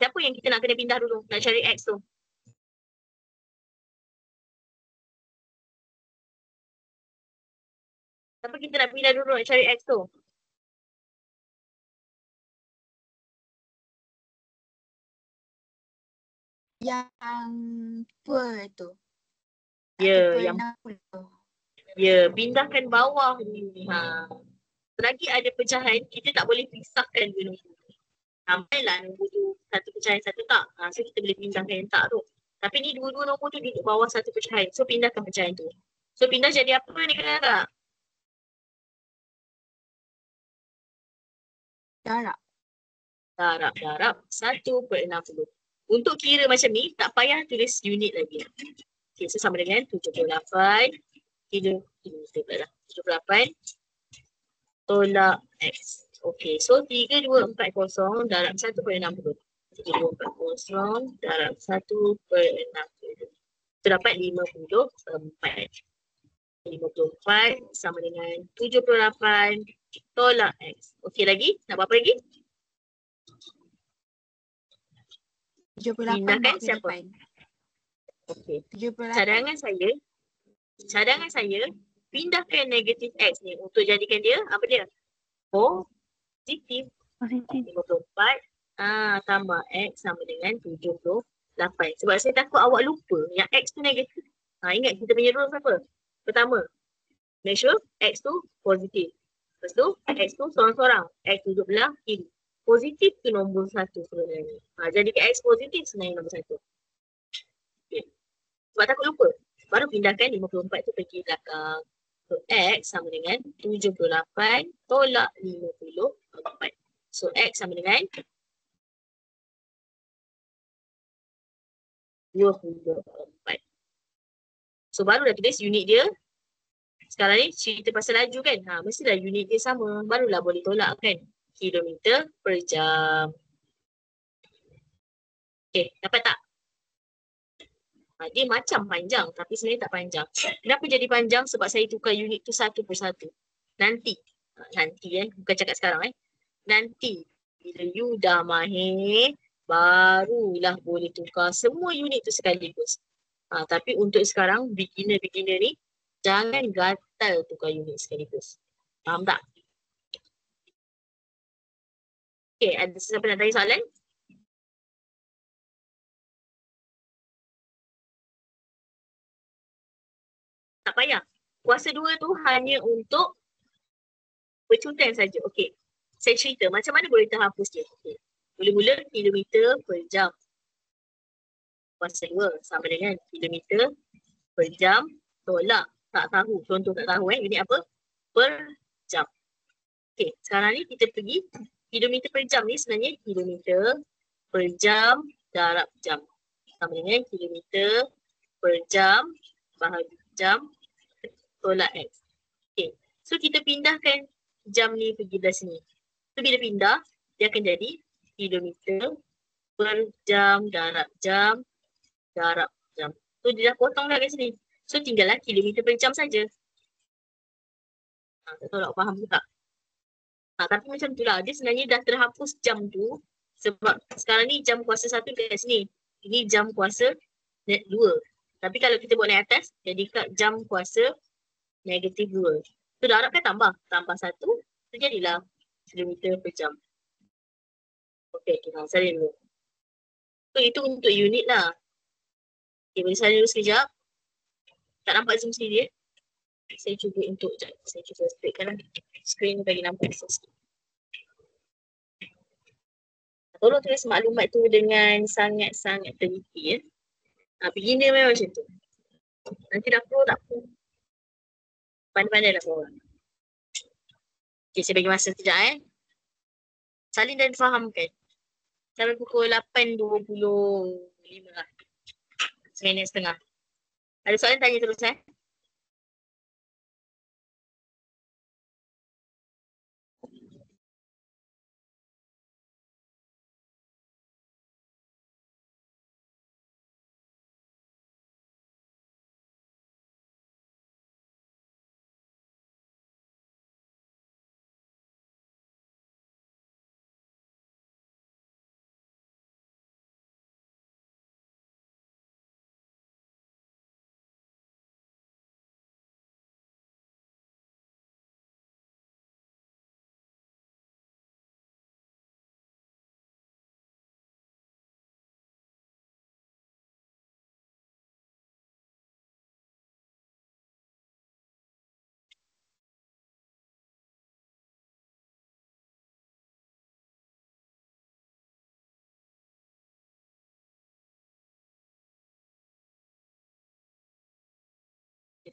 Siapa yang kita nak kena pindah dulu nak cari X tu? Siapa kita nak pindah dulu nak cari X tu? Yang per tu. Ya, yang pindahkan bawah ni. Selagi ada pecahan, kita tak boleh pisahkan dua nombor. Sampailah nombor tu satu pecahan satu tak. So kita boleh pindahkan yang tak tu. Tapi ni dua-dua nombor tu duduk bawah satu pecahan. So pindahkan pecahan tu. So pindah jadi apa ni kakak? Darab 1/60. Untuk kira macam ni, tak payah tulis unit lagi. Okay, so sama dengan 78 78 tolak X. Okay, so 3240 darab 1/60. 3240 darab 1/60. So dapat 54. 54 sama dengan 78 tolak X. Okey lagi? Nak buat apa lagi? 78 Pindahkan bawa ke siapa? depan. Okey. 78. Cadangan saya pindahkan negatif X ni untuk jadikan dia apa dia? Positif. Positif. 54 tambah X sama dengan 78. Sebab saya takut awak lupa yang X tu negatif. Ingat kita punya rules apa? Pertama, make sure X tu positif. Lepas tu, X tu sorang-sorang. X duduk belah kiri. Positif tu nombor 1 sebenarnya. Jadi X positif sebenarnya nombor 1. Okay. Sebab takut lupa. Baru pindahkan 54 tu pergi belakang. So, X sama dengan 78 tolak 54. So, X sama dengan 24. So, baru dah tulis unit dia. Sekarang ni cerita pasal laju kan. Mestilah unit dia sama. Barulah boleh tolak kan. Kilometer per jam. Okay, dapat tak? Dia macam panjang tapi sebenarnya tak panjang. Kenapa jadi panjang? Sebab saya tukar unit tu satu persatu. Nanti. Bukan cakap sekarang Nanti. Bila you dah mahir, barulah boleh tukar semua unit tu sekaligus. Tapi untuk sekarang, beginner ni, jangan gatal tukar unit sekaligus. Faham tak? Okay, ada siapa nak tanya soalan? Tak payah. Kuasa 2 tu hanya untuk bercontoh saja. Okey. Saya cerita macam mana boleh terhapus dia. Okay. Mula-mula kilometer per jam. Kuasa 2 sama dengan kilometer per jam tolak tak tahu. Contoh tak tahu unit apa? Per jam. Okey, sekarang ni kita pergi kilometer per jam ni sebenarnya kilometer per jam darab jam. Sama dengan kilometer per jam bahagi jam tolak X. Okey, so kita pindahkan jam ni pergi belah sini. So bila pindah, dia akan jadi kilometer per jam darab jam darab jam. So dia dah potong dah kat sini. So tinggallah kilometer per jam saja. Tak tahu tak faham ke tak? Tapi macam tu lah. Dia sebenarnya dah terhapus jam tu. Sebab sekarang ni jam kuasa 1 kat sini. Ini jam kuasa 2. Tapi kalau kita buat naik atas, jadi kat jam kuasa negatif 2. So darab kan tambah. Tambah 1, so jadilah kilometer per jam. Okey, salin dulu. So itu untuk unit lah. Okay, boleh salin dulu sekejap. Tak nampak zoom sendiri Saya cuba untuk, saya cuba straightkan lah. Screen bagi nampak sikit. Tolong tulis maklumat tu dengan sangat-sangat teliti beginner memang macam tu. Nanti dah pro tak pro. Pandai-pandai lah pro. Okay, saya bagi masa sekejap salin dan fahamkan. Sampai pukul 8.25 lah. Seminit setengah. Ada soalan tanya terus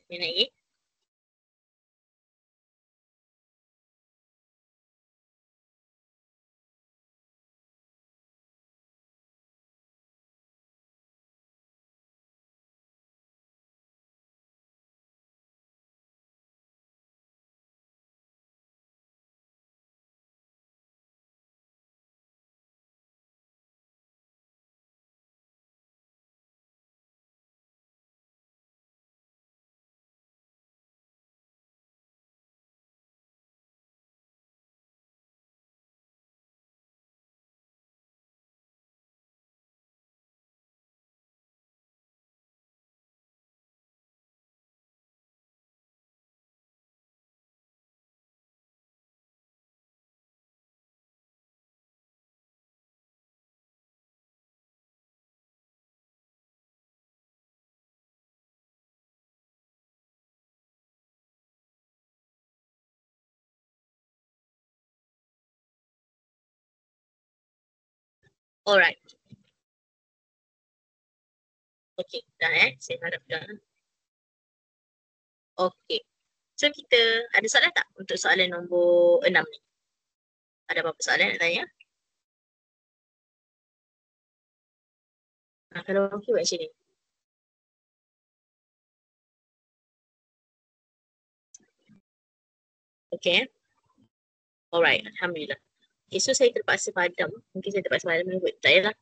Dia naik. Alright. Okay, dah saya harap dah. Okay. So kita ada soalan tak untuk soalan nombor 6 ni? Ada apa-apa soalan nak tanya? Kalau okey buat macam ni. Okay. Alright, Alhamdulillah. Okay, so saya terpaksa padam. Mungkin saya terpaksa padam dulu. Tak payahlah.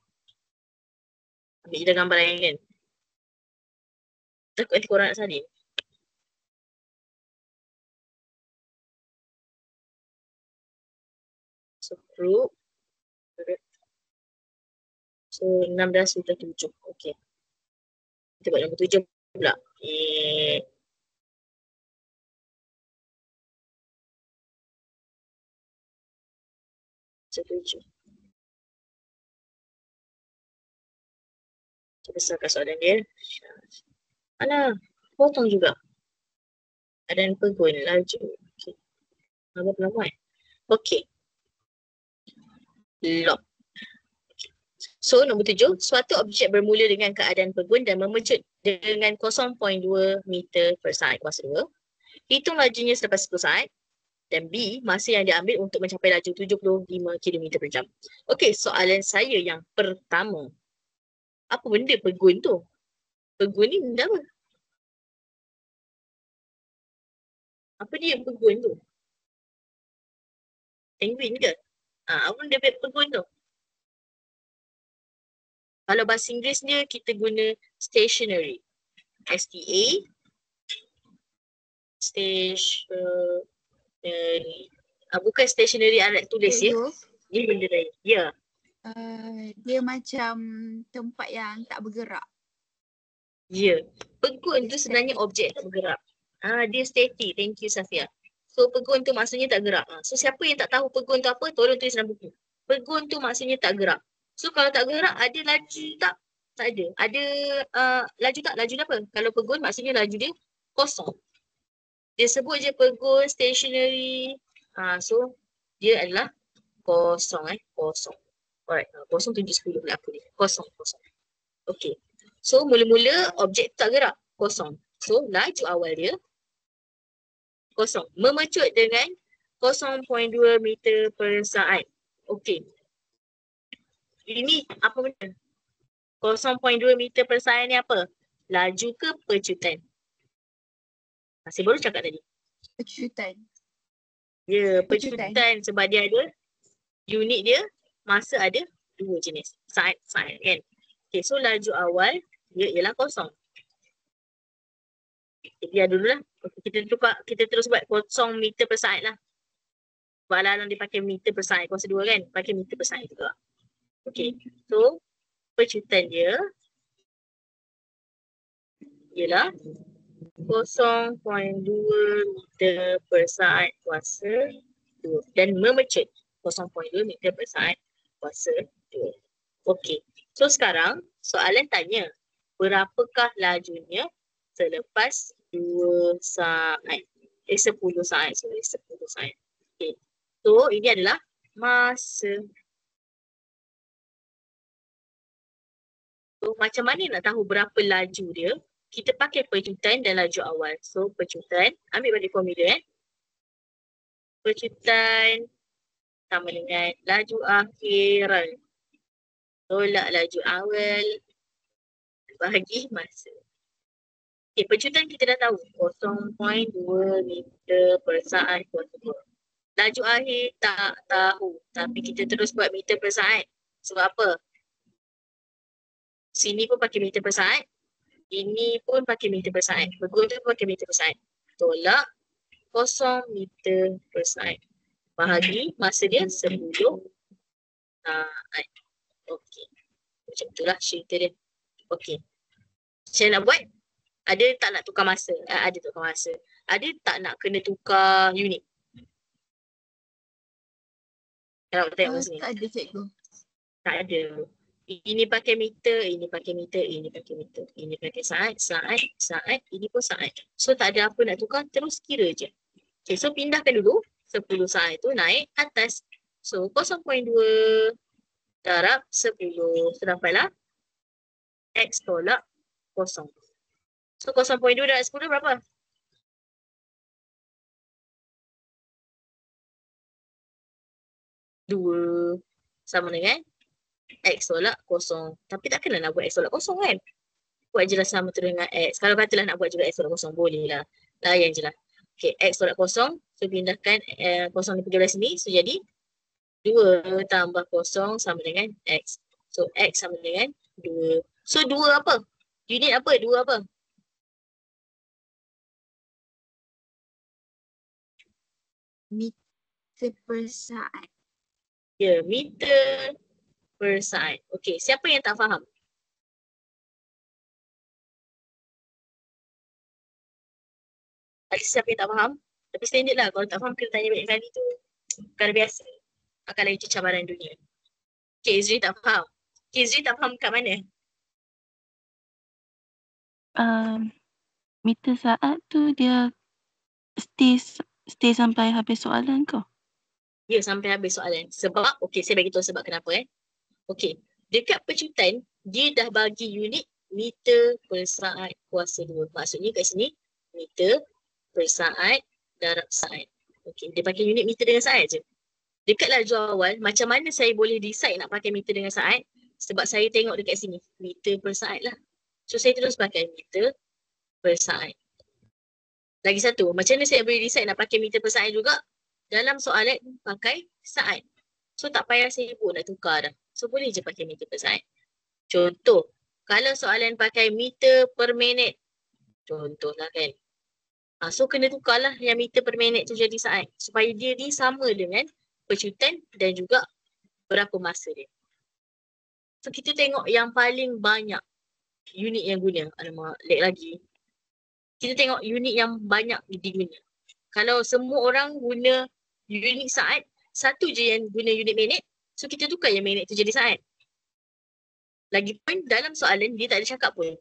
Ambil je dah gambar lain kan. Takut nanti korang nak salin. So, group. So, 16 sudah 7. Okay. Kita buat nombor 7 pula. Setuju. Kita besarkan soalan dia. Alah, potong juga. Ada yang pegun laju. Okay. Lama-lama Okay. Lock. Okay. So, nombor 7. Suatu objek bermula dengan keadaan pegun dan memercut dengan 0.2 meter per saat kuasa 2. Hitung lajunya selepas 10 saat. Dan B, masa yang diambil untuk mencapai laju 75 km per jam. Okey, soalan saya yang pertama. Apa benda pegun tu? Pegun ni benda apa? Apa dia pegun tu? Penguin ke? Apa benda pegun tu? Kalau bahasa Inggeris dia, kita guna stationary. S-T-A. Stationary. Bukan stationary alat tulis ya. Dia benda lain. Ya. Dia macam tempat yang tak bergerak. Ya. Pegun tu sebenarnya objek tak bergerak. Dia static. Thank you Safia. So pegun tu maksudnya tak gerak. So siapa yang tak tahu pegun tu apa, tolong tulis dalam buku. Pegun tu maksudnya tak gerak. So kalau tak gerak, ada laju tak? Tak ada. Ada laju tak? Laju apa? Kalau pegun maksudnya laju dia kosong. Dia sebut je pegun stationary. So dia adalah kosong kosong. Alright, 0.710 pula aku ni. Kosong. Okay. So mula-mula objek tak gerak. Kosong. So laju awal dia kosong. Memercut dengan 0.2 meter per saat. Okay. Ini apa benda? 0.2 meter per saat ni apa? Laju ke percutan? Masih baru cakap tadi. Percutan. Ya, percutan sebab dia ada unit dia, masa ada dua jenis. Saat kan. Okay, so laju awal dia ialah kosong. Biar dulu lah. Kita terus buat 0 meter per saat lah. Sebab alang dia pakai meter per saat kuasa 2 kan. Pakai meter per saat juga. Okay, so percutan dia ialah 0.2 meter per saat kuasa 2. Dan memercut 0.2 meter per saat kuasa 2. Okey. So sekarang soalan tanya, berapakah lajunya selepas 2 saat? 10 saat. Sorry, 10 saat. Okey. So ini adalah masa. So macam mana nak tahu berapa laju dia? Kita pakai percutan dan laju awal. So percutan, ambil balik formula Percutan sama dengan laju akhir. Tolak laju awal bagi masa. Okay, percutan kita dah tahu 0.2 meter per saat kuasa 2. Laju akhir tak tahu. Tapi kita terus buat meter per saat. Sebab apa? Sini pun pakai meter per saat. Ini pun pakai meter per saat. Pegun tu pakai meter per saat. Tolak 0 meter per saat. Bahagi masa dia 10 saat. Okey. Macam itulah cerita dia. Okey. Saya nak buat. Ada tak nak tukar masa? Ada tukar masa. Ada tak nak kena tukar unit? Kalau tengok sini. Tak ada cikgu. Tak ada. Ini pakai meter, ini pakai meter, ini pakai meter. Ini pakai saat, ini pun saat. So tak ada apa nak tukar, terus kira je. Okay, so pindahkan dulu 10 saat tu naik atas. So 0.2 darab 10. So dapatlah X tolak kosong. So 0.2 darab 10 berapa? 2 sama dengan X tolak kosong. Tapi takkanlah nak buat X tolak kosong kan? Buat je lah sama tu dengan X. Kalau katalah nak buat juga X tolak kosong, boleh lah. Layan je lah. Okay, X tolak kosong. So pindahkan kosong ni pergi belah sini. So jadi 2 tambah kosong sama dengan X. So X sama dengan 2. So 2 apa? Unit apa? 2 apa? Meter per saat. Ya, meter per saat. Okay, siapa yang tak faham? Ada siapa yang tak faham? Tapi standard lah. Kalau tak faham, kena tanya banyak kali tu. Perkara biasa. Akan lagi tu cabaran dunia. Okay, Izri tak faham. Okay, Izri tak faham kat mana? Meter saat tu dia stay sampai habis soalan kau. Ya, sampai habis soalan. Sebab, okay, saya bagi tahu sebab kenapa Okay, dekat pecutan, dia dah bagi unit meter per saat kuasa 2. Maksudnya kat sini, meter per saat darab saat. Okay, dia pakai unit meter dengan saat je. Dekat laju awal, macam mana saya boleh decide nak pakai meter dengan saat? Sebab saya tengok dekat sini, meter per saat lah. So, saya terus pakai meter per saat. Lagi satu, macam mana saya boleh decide nak pakai meter per saat juga? Dalam soalan, pakai saat. So, tak payah sibuk nak tukar dah. So, boleh je pakai meter per saat. Contoh, kalau soalan pakai meter per minit. Contohlah kan. So, kena tukarlah yang meter per minit tu jadi saat. Supaya dia ni sama dengan pecutan dan juga berapa masa dia. So, kita tengok yang paling banyak unit yang guna. Alamak, lag lagi. Kita tengok unit yang banyak diguna. Kalau semua orang guna unit saat, satu je yang guna unit minit, so kita tukar yang minit tu jadi saat. Lagipun dalam soalan dia tak ada cakap pun.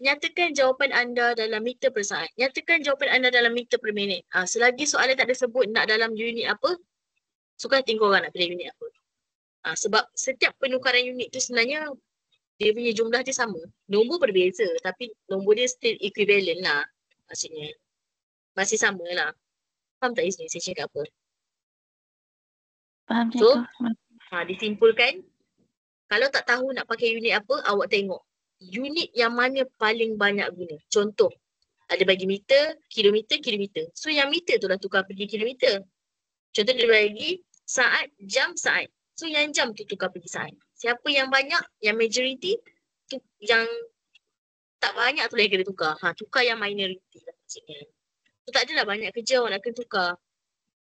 Nyatakan jawapan anda dalam meter per saat. Nyatakan jawapan anda dalam meter per minit. Selagi soalan tak ada sebut nak dalam unit apa, suka hati korang nak pilih unit apa. Sebab setiap penukaran unit tu sebenarnya dia punya jumlah dia sama. Nombor berbeza tapi nombor dia still equivalent lah. Maksudnya masih sama lah. Faham tak Izmi saya cakap apa? Faham So, cikgu? disimpulkan, kalau tak tahu nak pakai unit apa, awak tengok unit yang mana paling banyak guna. Contoh, ada bagi meter, kilometer, kilometer. So yang meter tu lah tukar pergi kilometer. Contoh dia bagi saat, jam, saat. So yang jam tu tukar pergi saat. Siapa yang banyak, yang majority, tu yang tak banyak tu lah yang kena tukar. Tukar yang minority lah maksudnya. So tak adalah banyak kerja awak nak kena tukar.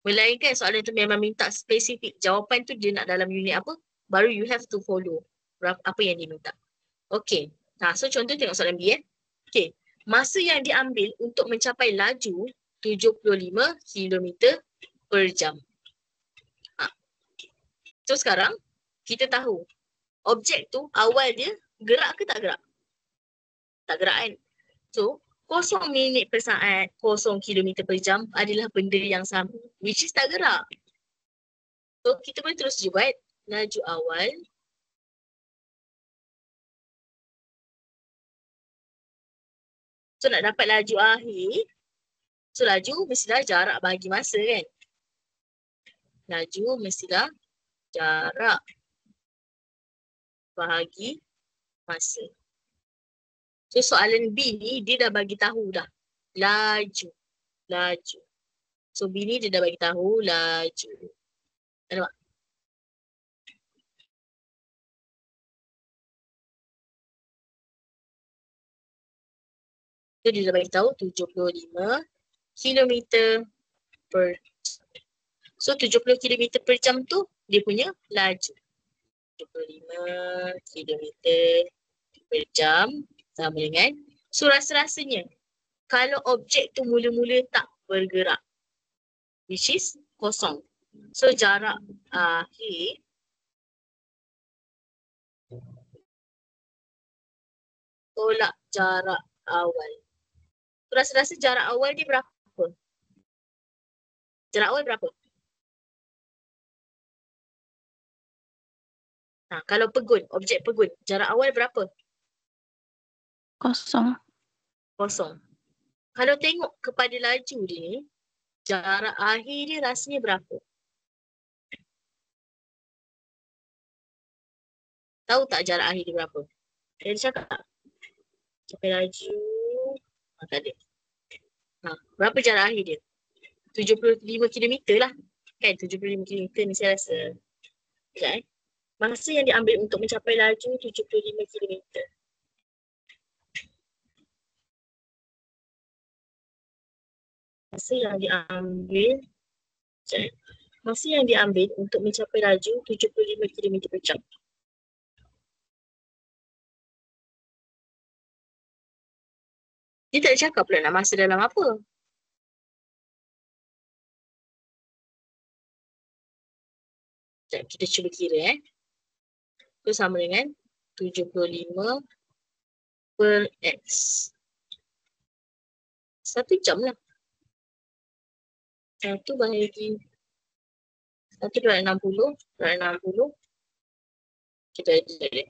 Melainkan soalan tu memang minta spesifik. Jawapan tu dia nak dalam unit apa, baru you have to follow apa yang dia minta. Okay. So contoh tengok soalan B Okay. Masa yang diambil untuk mencapai laju 75 km per jam. So sekarang kita tahu objek tu awal dia gerak ke tak gerak? Tak gerak kan? So 0 minit per saat, 0 km per jam adalah benda yang sama. Which is tak gerak. So kita boleh terus je buat laju awal. So nak dapat laju akhir. So laju mestilah jarak bagi masa kan. Laju mestilah jarak bahagi masa. So soalan B ni dia dah bagi tahu dah. Laju. So B ni dia dah bagi tahu laju. Nampak? So dia dah bagi tahu 75 km per jam. So 70 km per jam tu dia punya laju. 75 km per jam sama dengan. So rasa-rasanya kalau objek tu mula-mula tak bergerak, which is kosong. So jarak akhir tolak jarak awal. So rasa-rasa jarak awal dia berapa? Jarak awal berapa? Kalau pegun, objek pegun, jarak awal berapa? Kosong. Kosong. Kalau tengok kepada laju dia ni, jarak akhir dia rasanya berapa? Tahu tak jarak akhir dia berapa? Dia cakap tak? Sampai laju. Tak ada. Berapa jarak akhir dia? 75 km lah. Kan 75 km ni saya rasa. Sekejap Masa yang diambil untuk mencapai laju 75 km. Masa yang diambil Masa yang diambil untuk mencapai laju 75 km per jam. Dia tak cakap pula nak masa dalam apa. Sekejap, kita cuba kira Itu sama dengan 75 per X. 1 jam lah. 1 bahagi 1/60. Kita ada.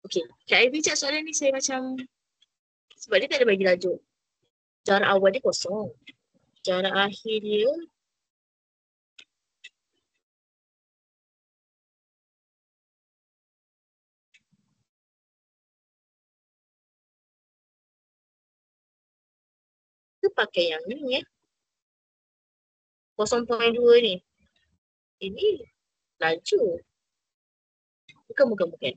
Okey, Kak Ivy cak soalan ni saya macam sebab dia tak ada bagi laju. Jarak awal dia kosong. Jarak akhir dia kita pakai yang ni 0.2 ni. Ini laju. Bukan.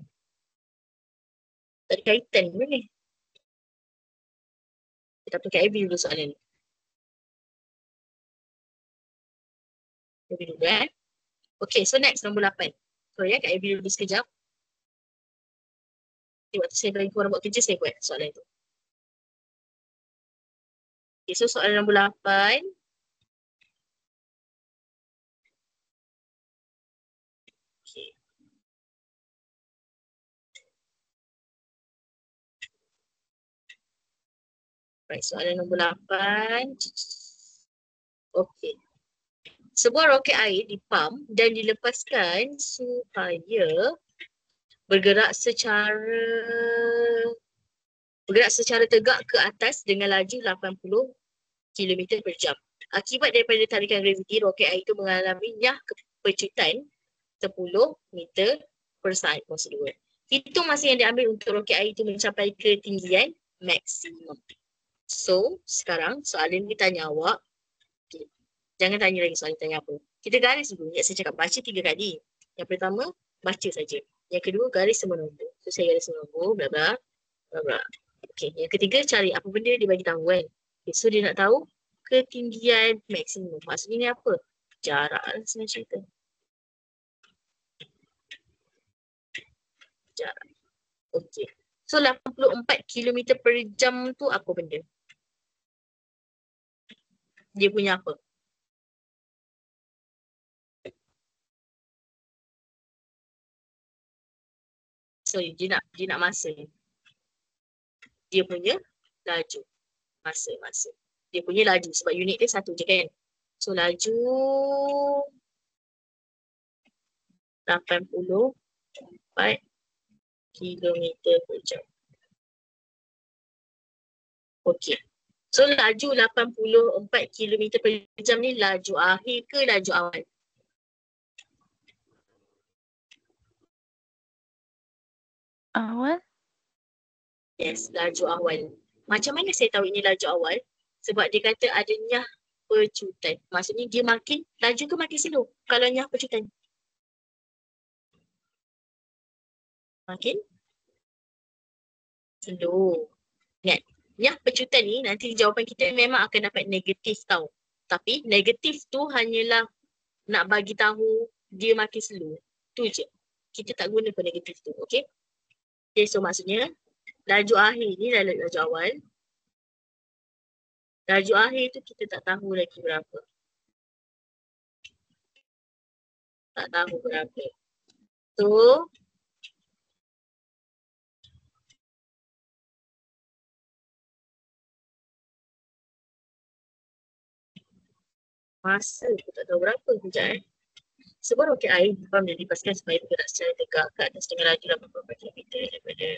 Tak ada kaitan pun ni. Kita pakai Ivy dulu soalan ni. Ivy dulu Okay, so next nombor 8. Sorry Kak Ivy dulu sekejap. Waktu saya bagi korang buat kerja, saya buat soalan tu. Okay, so soalan nombor 8. Okay. Right, soalan nombor 8. Okay. Sebuah roket air dipam dan dilepaskan supaya bergerak secara tegak ke atas dengan laju 80 km per jam. Akibat daripada tarikan graviti, roket air itu mengalami nyah kepecutan 10 meter per saat. Maksud 2. Hitung masa yang diambil untuk roket air itu mencapai ketinggian maksimum. So, sekarang soalan ni tanya awak. Okay. Jangan tanya lagi soalan tanya apa. Kita garis dulu. Yang saya cakap baca 3 kali. Yang pertama, baca saja. Yang kedua, garis semua nombor. So, saya garis semua nombor, bla bla bla bla. Okay, yang ketiga, cari apa benda dia bagi tahu kan. Okay, so, dia nak tahu ketinggian maksimum. Maksudnya ni apa? Jarak lah senang cerita. Jarak. Okay. So, 84 km per jam tu apa benda? Dia punya apa? Sorry, dia nak masa. Dia punya laju. Masa. Dia punya laju sebab unit dia satu je kan. So, laju 84 km per jam. Okey. So, laju 84 km per jam ni laju akhir ke laju awal? Awal? Yes, laju awal. Macam mana saya tahu ini laju awal? Sebab dia kata adanya pecutan. Maksudnya dia makin laju ke makin slow kalau nyah pecutan? Makin slow. Ingat, nyah pecutan ni nanti jawapan kita memang akan dapat negatif tau. Tapi negatif tu hanyalah nak bagi tahu dia makin slow. Tu je. Kita tak guna pun negatif tu. Okay? Okay, so maksudnya laju akhir ni dah laju awal. Laju akhir tu kita tak tahu lagi berapa. Tak tahu berapa. So, masa tu tak tahu berapa. Sekejap Sebab roket air pam dia dipaskan supaya bergerak secara tegak ke atas dengan laju 84 km daripada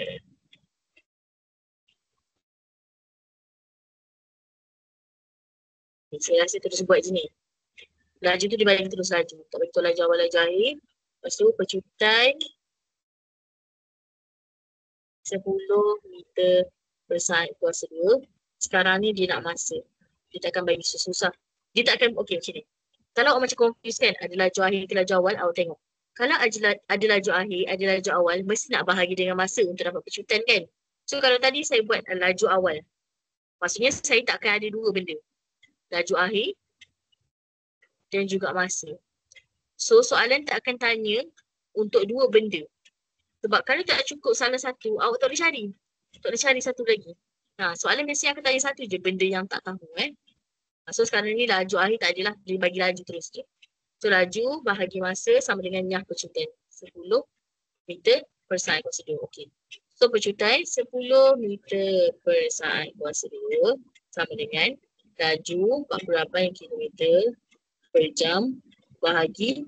saya rasa terus buat je ni. Laju tu dibagi terus laju. Tak betul laju awal laju akhir. Lepas tu pecutan 10 meter per saat kuasa 2. Sekarang ni dia nak masa. Dia tak akan bagi susah. Dia tak akan, okey macam ni. Kalau awak macam confused kan, ada laju akhir ke laju awal, awak tengok. Kalau ada laju akhir, ada laju awal, mesti nak bahagi dengan masa untuk dapat pecutan kan. So kalau tadi saya buat laju awal, maksudnya saya tak akan ada dua benda. Laju akhir dan juga masa. So soalan tak akan tanya untuk dua benda. Sebab kalau tak cukup salah satu, awak tak boleh cari. Tak boleh cari satu lagi. Soalan biasanya akan tanya satu je benda yang tak tahu So sekarang ni laju akhir tak adalah, dia bagi laju terus je. So laju bahagi masa sama dengan nyah pecutan. 10 meter per saat kuasa 2. Okey. So pecutan 10 meter per saat kuasa 2 sama dengan laju 48 kilometer per jam bahagi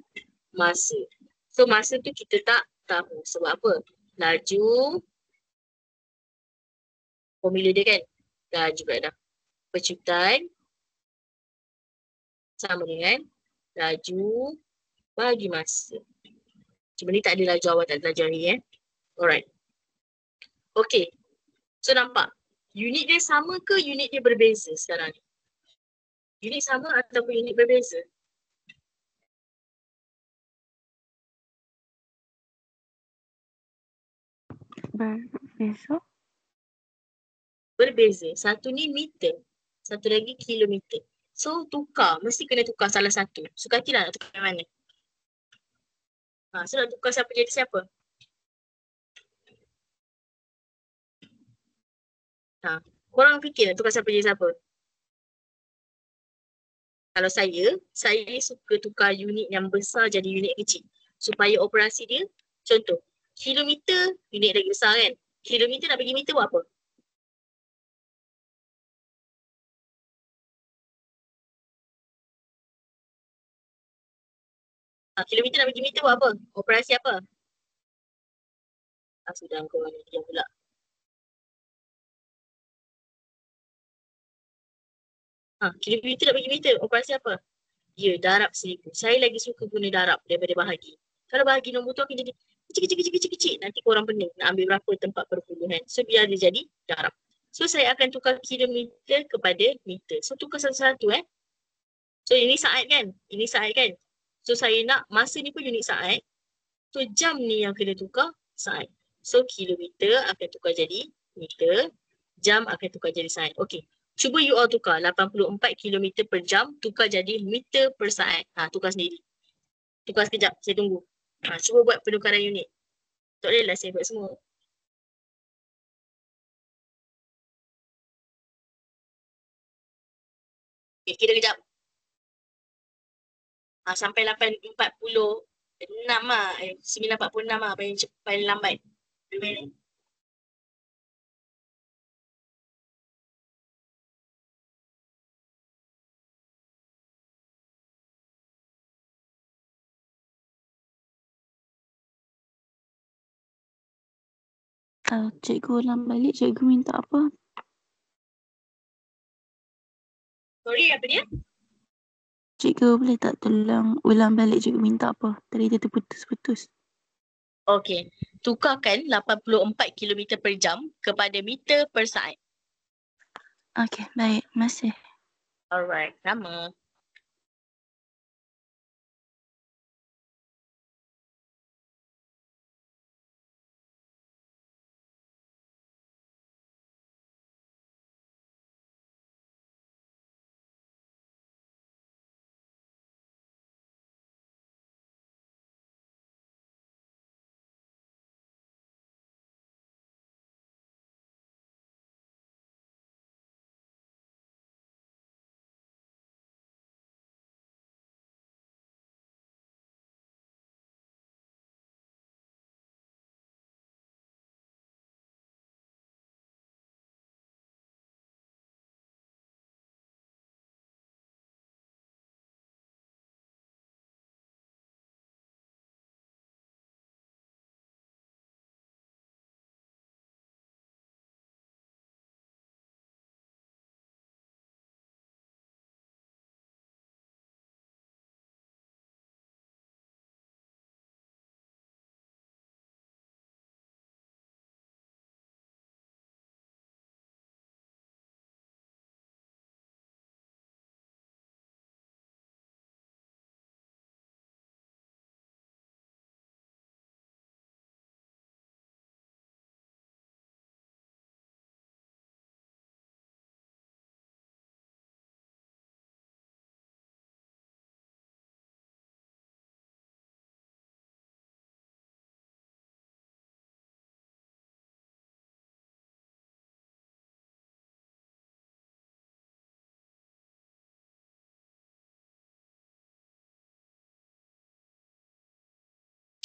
masa. So masa tu kita tak tahu. Sebab apa? Laju formula dia kan? Laju pula dah. Pecutan sama dengan laju bagi masa. Cuma ni tak ada laju awal, tak ada laju akhir Alright. Okay. So nampak. Unit dia sama ke unit dia berbeza sekarang ni? Unit sama ataupun unit berbeza? Berbeza. Berbeza. Satu ni meter. Satu lagi kilometer. So tukar. Mesti kena tukar salah satu. Suka hati nak tukar mana? So nak tukar siapa jadi siapa? Korang fikir nak tukar siapa jadi siapa? Kalau saya suka tukar unit yang besar jadi unit kecil. Supaya operasi dia, contoh, kilometer unit lagi besar kan? Kilometer nak bagi meter buat apa? Kilometer nak bagi meter buat apa? Operasi apa? Sudah kau ni diam pula. Kilometer nak bagi meter, operasi apa? Ya, darab 1000. Saya lagi suka guna darab daripada bahagi. Kalau bahagi nombor tu akan jadi kecil-kecil. Nanti korang pening nak ambil berapa tempat perpuluhan. So biar dia jadi darab. So saya akan tukar kilometer kepada meter. So tukar satu-satu So ini saat kan? Ini saat kan? So saya nak masa ni pun unit saat. So jam ni yang kena tukar saat. So kilometer akan tukar jadi meter. Jam akan tukar jadi saat. Okay. Cuba you all tukar 84 km per jam tukar jadi meter per saat. Tukar sendiri. Tukar sekejap. Saya tunggu. Cuba buat penukaran unit. Tak boleh lah saya buat semua. Okay, kira kejap. Sampai 8.46 lah. 9.46 lah paling lambat. Kalau cikgu ulang balik, cikgu minta apa? Sorry, apa dia? Cikgu boleh tak tolong ulang balik cikgu minta apa? Tadi dia terputus-putus. Okay. Tukarkan 84 km per jam kepada meter per saat. Okay, baik. Masih. Alright, sama.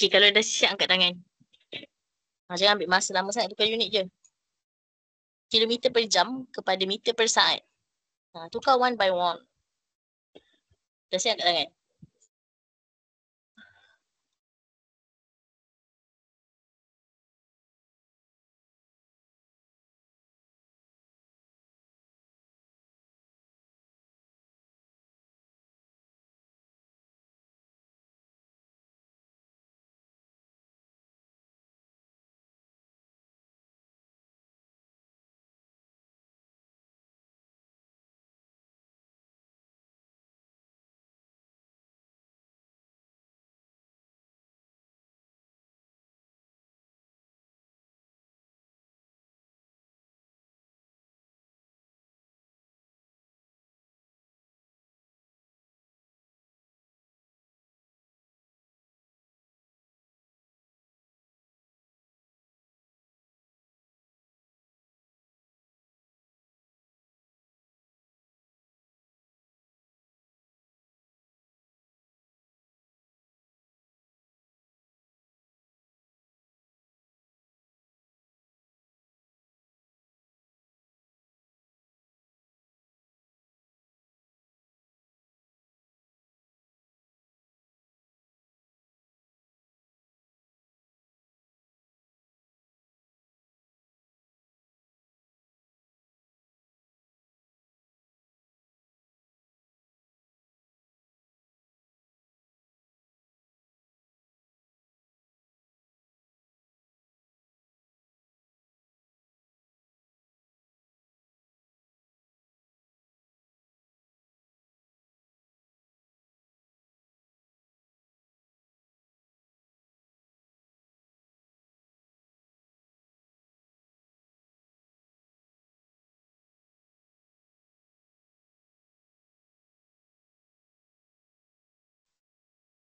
Okay, kalau dah siap angkat tangan. Jangan ambil masa lama sangat, tukar unit je. Kilometer per jam kepada meter per saat. Tukar one by one. Dah siap angkat tangan.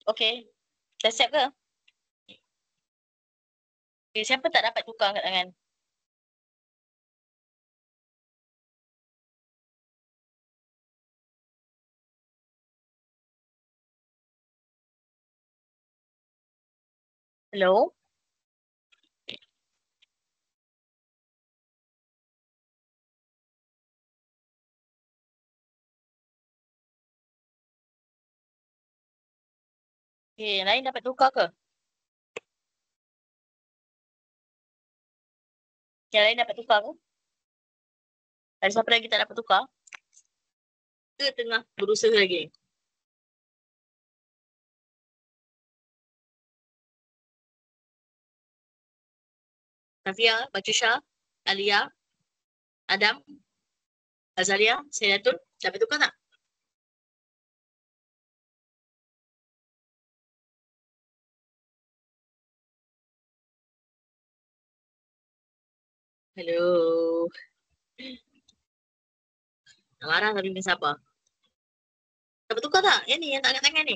Okay. Dah siap ke? Okay, siapa tak dapat tukar angkat tangan? Hello? Okay, yang lain dapat tukar ke? Yang lain dapat tukar ke? Ada siapa lagi tak dapat tukar? Ke tengah berusaha lagi? Nafia, Batusha, Alia, Adam, Azalia, Sayyatul, dapat tukar tak? Hello. Nak marah tapi dengan siapa? Dapat tukar tak? Yang ni, yang tak angkat tangan ni.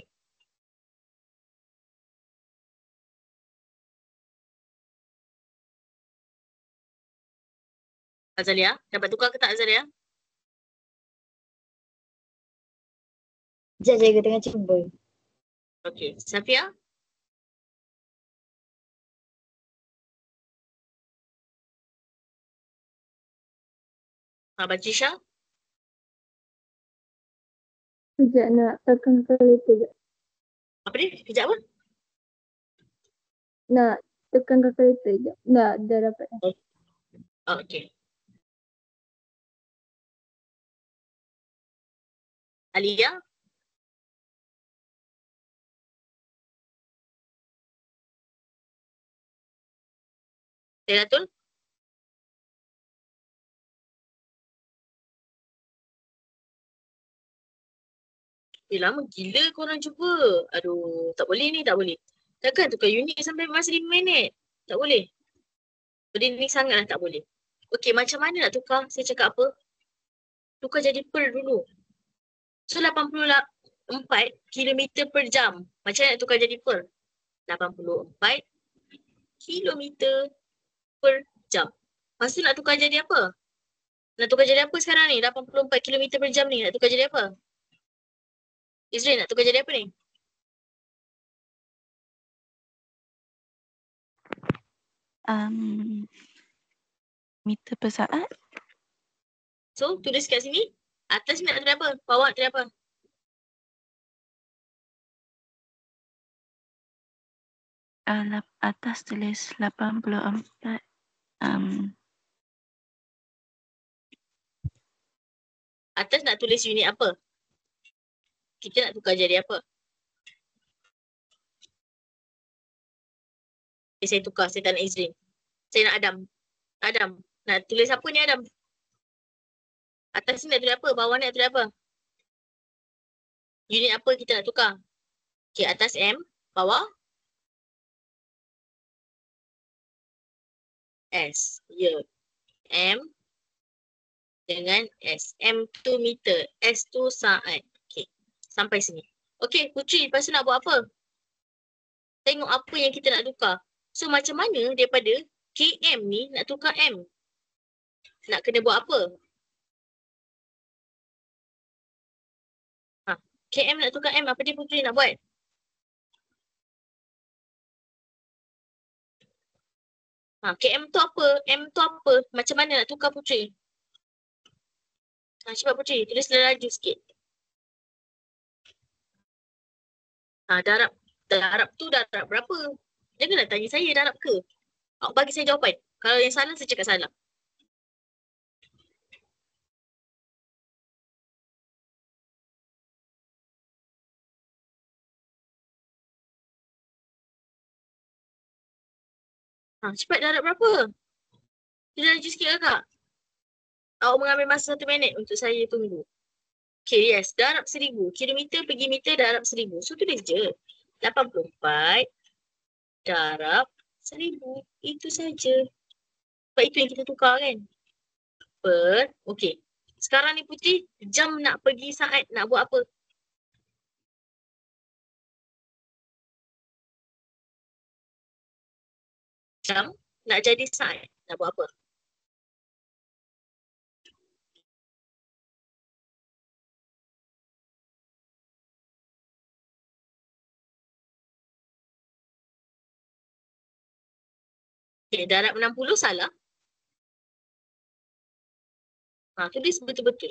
Azalia, dapat tukar ke tak Azalia? Sekejap saya tengah cuba. Okay. Safia? Batisha? Sekejap nak tekan kalkulator sekejap. Apa ni? Kejap apa? Nak tekan kalkulator sekejap. Dah dapat. Oh, okay. Alia? Sayyatul? Lama gila korang cuba. Aduh, tak boleh ni, tak boleh. Takkan tukar unit sampai masa 5 minit? Tak boleh. Berdiri sangatlah tak boleh. Okey, macam mana nak tukar? Saya cakap apa? Tukar jadi per dulu. So, 84 kilometer per jam. Macam mana nak tukar jadi per? 84 kilometer per jam. Lepas tu nak tukar jadi apa? Nak tukar jadi apa sekarang ni? 84 kilometer per jam ni. Nak tukar jadi apa? Izrin, nak tukar jadi apa ni? Meter per saat. So tulis kat sini. Atas nak tulis apa? Bawah tulis apa? Atas tulis 84. Atas nak tulis unit apa? Kita nak tukar jadi apa? Okay, saya tukar. Saya tak nak Izrin. Saya nak Adam. Adam. Nak tulis apa ni Adam? Atas ni nak tulis apa? Bawah ni nak tulis apa? Unit apa kita nak tukar? Okay, atas M. Bawah S. Ya. M dengan S. M tu meter. S tu saat. Okay. Sampai sini. Okay, Putri. Lepas tu nak buat apa? Tengok apa yang kita nak tukar. So, macam mana daripada KM ni nak tukar M? Nak kena buat apa? KM nak tukar M. Apa dia Putri nak buat? KM tu apa? M tu apa? Macam mana nak tukar Putri? Cepat Putri. Tulis laju sikit. Darab. Darab tu darab berapa? Janganlah tanya saya darab ke. Awak bagi saya jawapan. Kalau yang salah, saya cakap salah. Cepat darab berapa? Dia laju sikit kakak. Awak mengambil masa 1 minit untuk saya tunggu. Okay, yes. Darab 1000. Kilometer pergi meter darab 1000. So, tulis je. 84 darab 1000. Itu saja. Sebab itu yang kita tukar kan. Okay. Sekarang ni Putri, jam nak pergi saat nak buat apa? Jam nak jadi saat nak buat apa? Okay, darab 60 salah. Tulis betul-betul.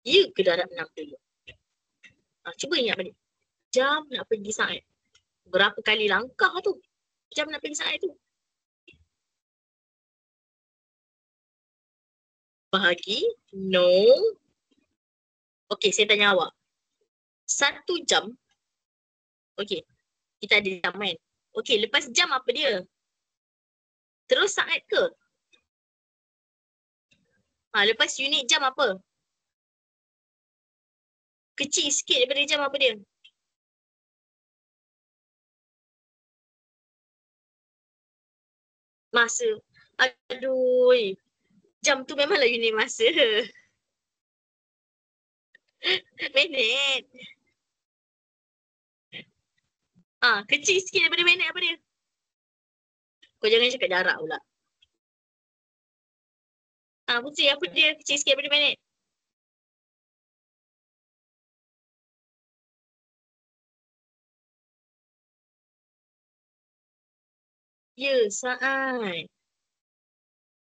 Ya ke darab 60? Cuba ingat balik. Jam nak pergi saat. Berapa kali langkah tu? Jam nak pergi saat tu. Bahagi. No. Okay, saya tanya awak. 1 jam. Okay. Kita ada jam kan? Okay, lepas jam apa dia? Terus saat ke? Lepas unit jam apa? Kecil sikit daripada jam apa dia? Masa. Aduh. Jam tu memanglah unit masa. Minit. Kecil sikit daripada minit apa dia? Kau jangan cakap jarak pula. Putri, apa dia kecil sikit daripada minit? Ya, saat.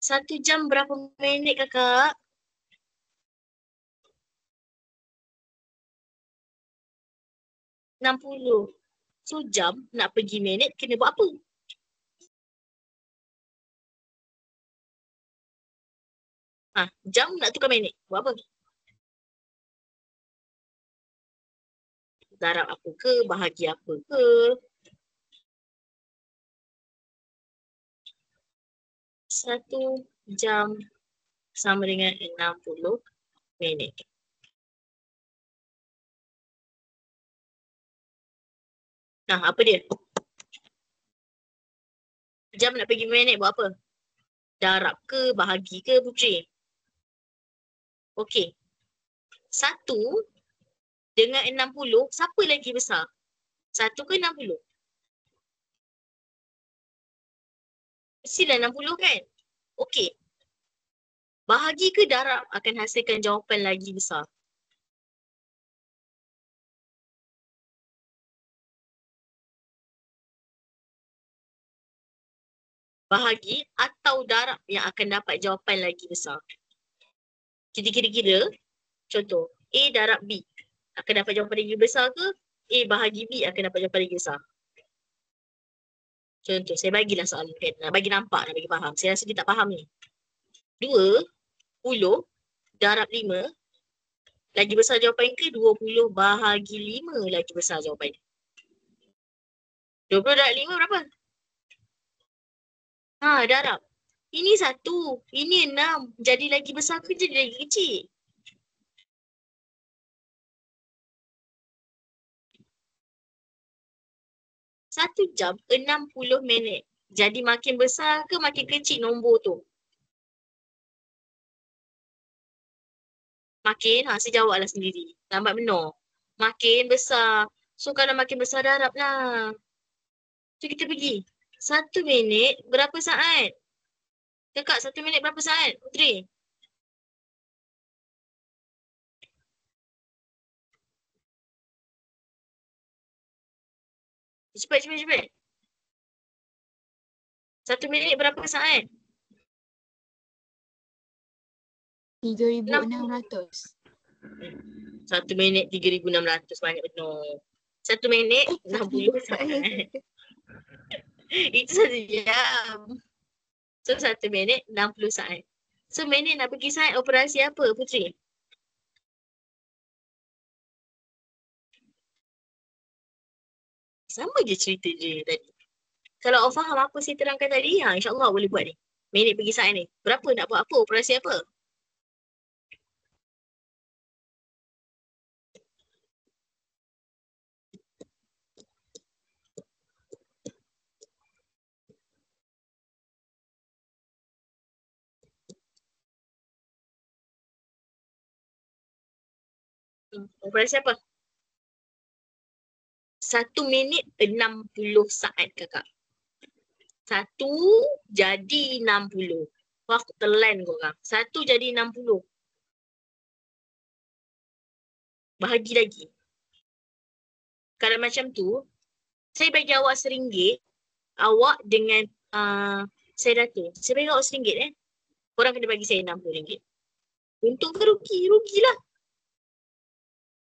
1 jam berapa minit kakak? 60. So jam nak pergi minit kena buat apa? Jam nak tukar minit. Buat apa? Darab apa ke? Bahagi apa ke? Satu jam sama dengan 60 minit. Apa dia? Jam nak pergi minit buat apa? Darab ke? Bahagi ke Putri? Okey. 1 dengan 60, siapa lagi besar? 1 ke 60? Mestilah 60 kan? Okey. Bahagi ke darab akan hasilkan jawapan lagi besar? bahagi atau darab yang akan dapat jawapan lagi besar. Kita kira-kira, contoh, A darab B akan dapat jawapan lagi besar ke? A bahagi B akan dapat jawapan lagi besar. Contoh, saya bagilah soalan kan. Nak bagi nampak, nak bagi faham. Saya rasa dia tak faham ni. 20 darab 5 lagi besar jawapan ke 20 bahagi 5 lagi besar jawapan. 20 darab 5 berapa? Darab. Ini 1, ini 6. Jadi lagi besar ke jadi lagi kecil? Satu jam 60 minit. Jadi makin besar ke makin kecil nombor tu? Makin, saya jawablah sendiri. Lambat benar. Makin besar. So kalau makin besar darab lah. So kita pergi. 1 minit berapa saat? Kakak, 1 minit berapa saat? Putri? Cepat. 1 minit berapa saat? 3,600. 1 minit 3,600 banyak benar. 1 minit 60 saat. Itu 1 jam. So 1 minit 60 saat. So minit nak pergi saat operasi apa Putri? Sama je cerita je tadi. Kalau awak faham apa saya terangkan tadi, insyaAllah boleh buat ni. Minit pergi saat ni. Berapa nak buat apa? Operasi apa? Operasi apa? 1 minit 60 saat kakak. 1 jadi 60. Wah, aku telan korang. 1 jadi 60. Bahagi lagi. Kalau macam tu, saya bagi awak RM1, awak dengan saya Dato'. Saya bagi awak RM1 Korang kena bagi saya RM60. Untung ke rugi? Rugilah.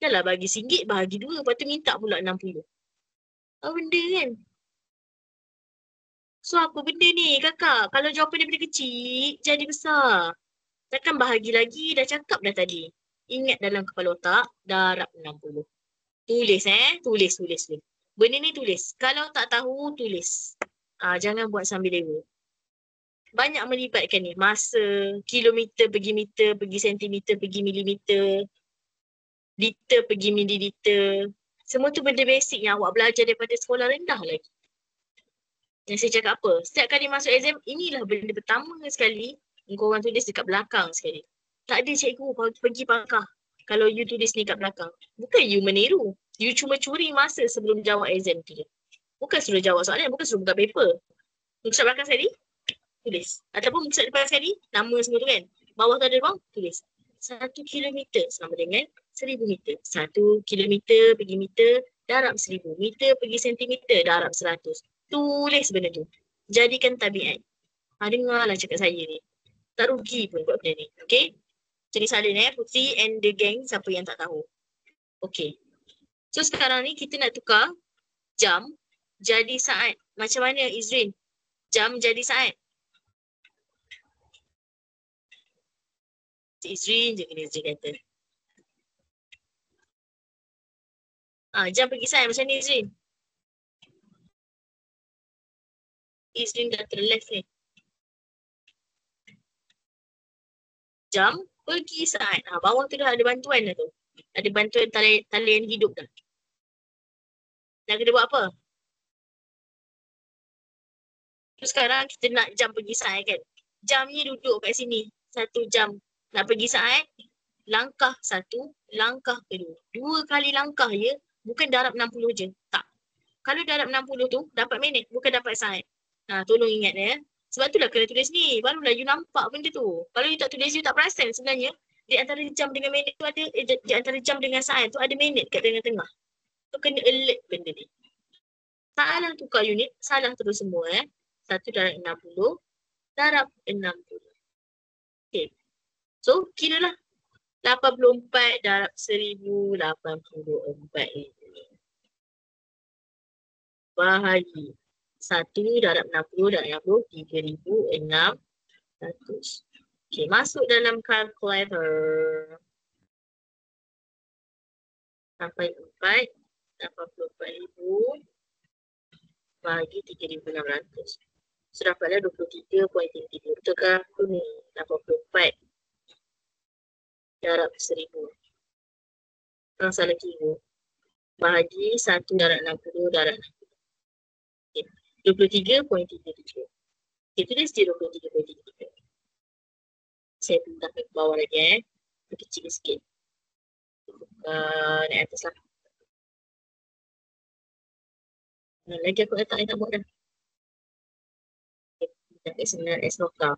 Dah lah bagi RM1 bahagi 2. Lepas tu minta pula 60. Apa benda kan? So apa benda ni kakak? Kalau jawapan daripada kecil, jadi besar. Takkan bahagi lagi, dah cakap dah tadi. Ingat dalam kepala otak, darab 60. Tulis tulis. Benda ni tulis. Kalau tak tahu, tulis. Jangan buat sambil lewa. Banyak melibatkan ni. Masa, kilometer pergi meter, pergi sentimeter, pergi milimeter. Liter pergi mililiter. Semua tu benda basic yang awak belajar daripada sekolah rendah lagi. Yang saya cakap apa? Setiap kali masuk exam, inilah benda pertama sekali korang tulis dekat belakang sekali. Tak ada cikgu pergi pakar kalau you tulis ni kat belakang. Bukan you meniru. You cuma curi masa sebelum jawab exam tu je. Bukan suruh jawab soalan, bukan suruh buka paper. Muka surat belakang sekali, tulis. Ataupun muka surat depan sekali, nama semua tu kan. Bawah tu ada ruang, tulis. 1 kilometer sama dengan 1,000 meter. 1 kilometer pergi meter, darab 1,000. Meter pergi sentimeter, darab 100. Tulis benda tu. Jadikan tabiat. Dengarlah cakap saya ni. Tak rugi pun buat benda ni. Okay? Jadi salin Putri and the gang, siapa yang tak tahu. Okay. So sekarang ni kita nak tukar jam jadi saat. Macam mana Izrin? Jam jadi saat. Izrin je kena Izrin kata. Jam pergi saat macam ni Izrin. Izrin dah terleft ni. Jam pergi saat. Bawah tu dah ada bantuan dah tu. Ada bantuan talian hidup dah. Nak kena buat apa? Terus sekarang kita nak jam pergi saat kan. Jam ni duduk kat sini. 1 jam. Nak pergi saat. Langkah 1, langkah kedua. 2 kali langkah je. Bukan darab 60 je. Tak. Kalau darab 60 tu dapat minit. Bukan dapat saat. Tolong ingat ya. Sebab itulah kena tulis ni. Barulah you nampak benda tu. Kalau you tak tulis, you tak perasan sebenarnya. Di antara jam dengan minit tu ada, di antara jam dengan saat tu ada minit kat tengah-tengah. Tu kena alert benda ni. Salah tukar unit, salah terus semua 1 darab 60 darab 60. Okay. So, kira lah. 84 darab 1084 ini. Bahagi 1 darab 60 darab 60, 3600. Okay, masuk dalam calculator. Sampai 4, 84,000 bagi 3,600. So, dapatlah 23.33. Betulkah aku ni? 84 darab 1000. Salah kira. Bahagi 1 darab 60 darab 60. Okay. 23.33. Okay, tulis je 23.33. Saya pindah ke bawah lagi kecil sikit. Naik atas lah. Lagi aku tak buat dah. Pindah ke 9S Nokta.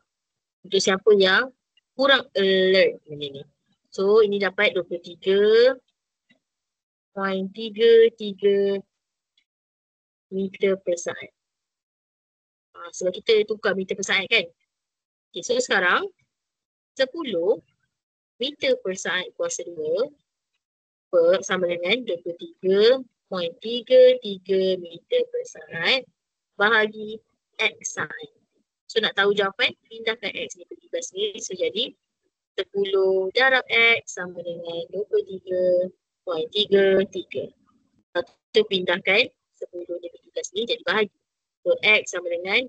Untuk siapa yang kurang alert benda ni. So, ini dapat 23.33 meter per saat. Sebab kita tukar meter per saat kan. Okay, so sekarang 10 meter per saat kuasa 2 sama dengan 23.33 meter per saat bahagi X saat. So nak tahu jawapan, pindahkan X ni pergi belas ni. So jadi 10 darab X sama dengan 23.33. Lepas tu pindahkan 10 ni pergi belas ni jadi bahagi. So X sama dengan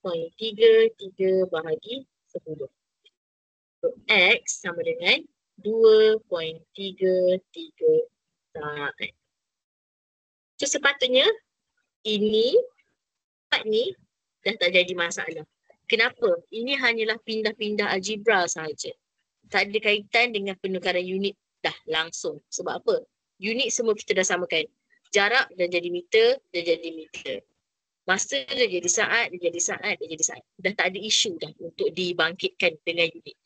23.33 bahagi 10. So X sama dengan 2.33 saat. So sepatutnya ini part ni dah tak jadi masalah. Kenapa? Ini hanyalah pindah-pindah algebra sahaja. Tak ada kaitan dengan penukaran unit dah langsung. Sebab apa? Unit semua kita dah samakan. Jarak dah jadi meter, dah jadi meter. Masa dah jadi saat, dah jadi saat, dah jadi saat. Dah tak ada isu dah untuk dibangkitkan dengan unit.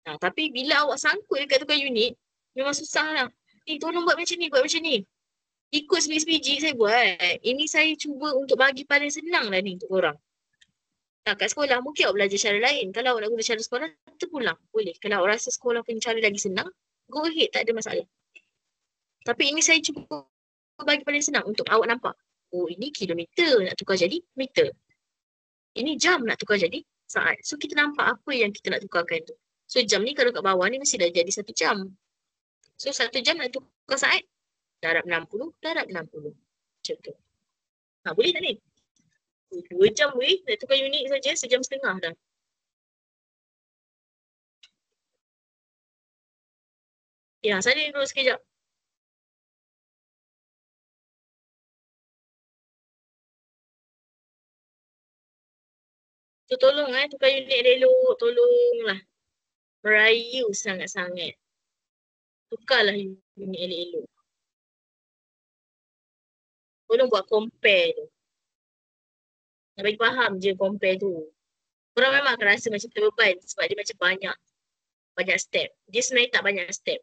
Tapi bila awak sangkut dekat tukar unit, memang susah lah. Tolong buat macam ni, buat macam ni. Ikut SPG saya buat. Ini saya cuba untuk bagi paling senang lah ni untuk korang. Kat sekolah mungkin awak belajar cara lain. Kalau awak nak guna cara sekolah, terpulang. Boleh. Kalau awak rasa sekolah punya cara lagi senang, go ahead. Tak ada masalah. Tapi ini saya cuba bagi paling senang untuk awak nampak. Oh, ini kilometer nak tukar jadi meter. Ini jam nak tukar jadi saat. So, kita nampak apa yang kita nak tukarkan tu. So, jam ni kalau kat bawah ni mesti dah jadi 1 jam. So, 1 jam nak tukar saat. Darab 60, darab 60. Macam tu. Boleh tak ni? 2 jam weh. Nak tukar unit saja, 1 jam setengah dah. Ya, salin dulu sekejap. So, tolong tukar unit elok. Tolonglah. Merayu sangat-sangat. Tukarlah unit elok-elok. Tolong buat compare tu. Nak bagi faham je compare tu. Korang memang akan rasa macam terbeban sebab dia macam banyak step. Dia sebenarnya tak banyak step.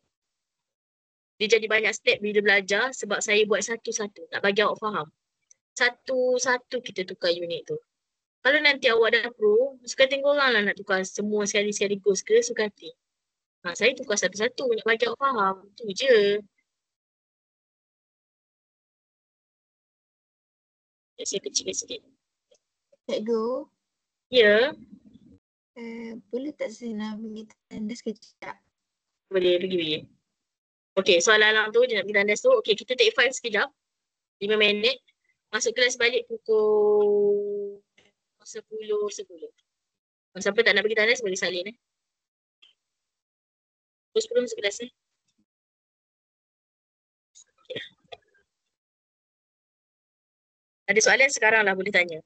Dia jadi banyak step bila belajar sebab saya buat satu-satu. Nak bagi awak faham. Satu-satu kita tukar unit tu. Kalau nanti awak dah pro, suka hati korang lah nak tukar semua sekaligus ke suka hati. Saya tukar satu-satu nak bagi awak faham. Tu je. Saya kecil sikit. Cikgu, Ya, boleh tak saya nak pergi tandas kejap? boleh pergi. Okey, soalan alang tu dia nak pergi tandas tu. Okey, kita take 5 sekejap. 5 minit. Masuk kelas balik pukul 10. Siapa tak nak pergi tandas boleh salin. Pukul 10 masuk kelas Okay. Ada soalan sekarang lah boleh tanya.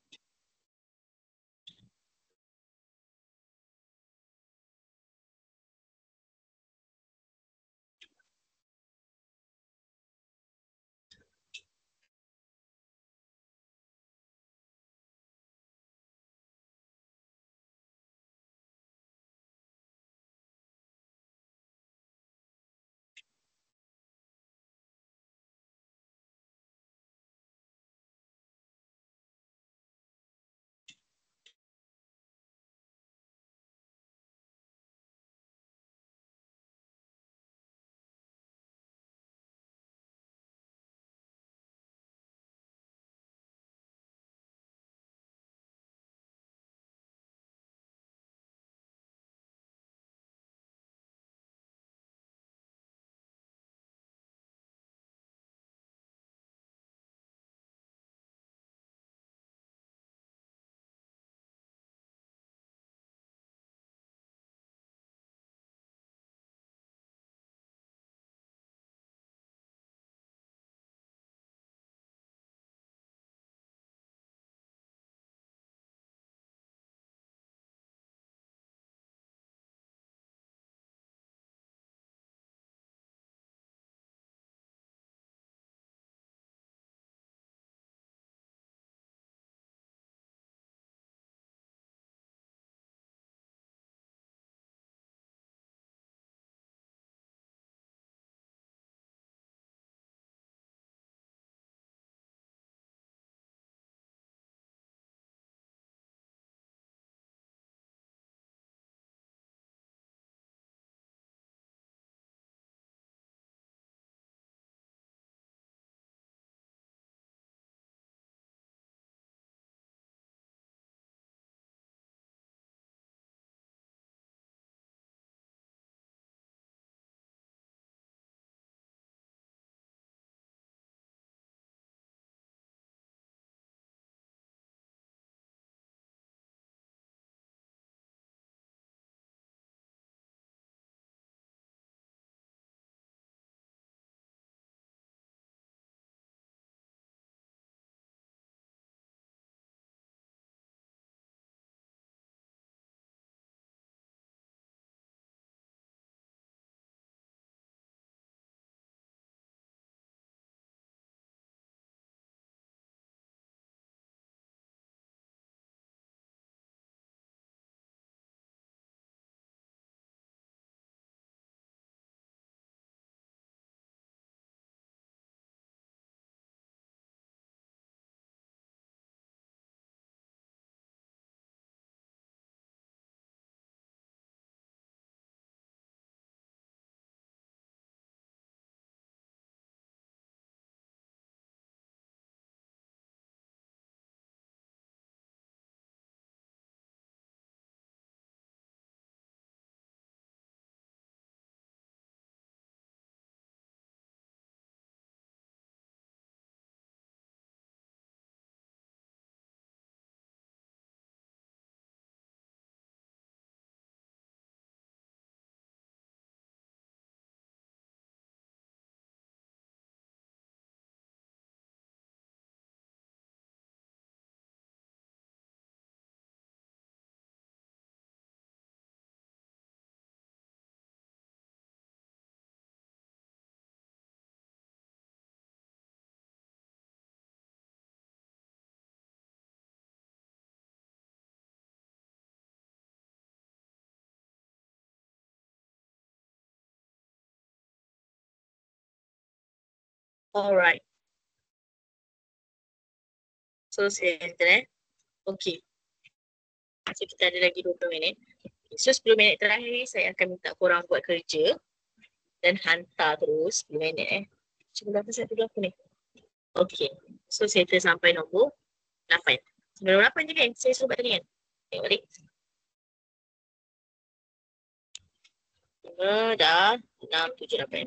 Alright. So, settle Okay. So, kita ada lagi 20 minit. So, 10 minit terakhir saya akan minta korang buat kerja dan hantar terus 10 minit Cuba berapa saya tuduh aku ni? Okay. So, settle sampai nombor 8. Sebelum 8 je kan? Saya suruh buat tadi kan? Tengok balik. 5 dah 6, 7, 8.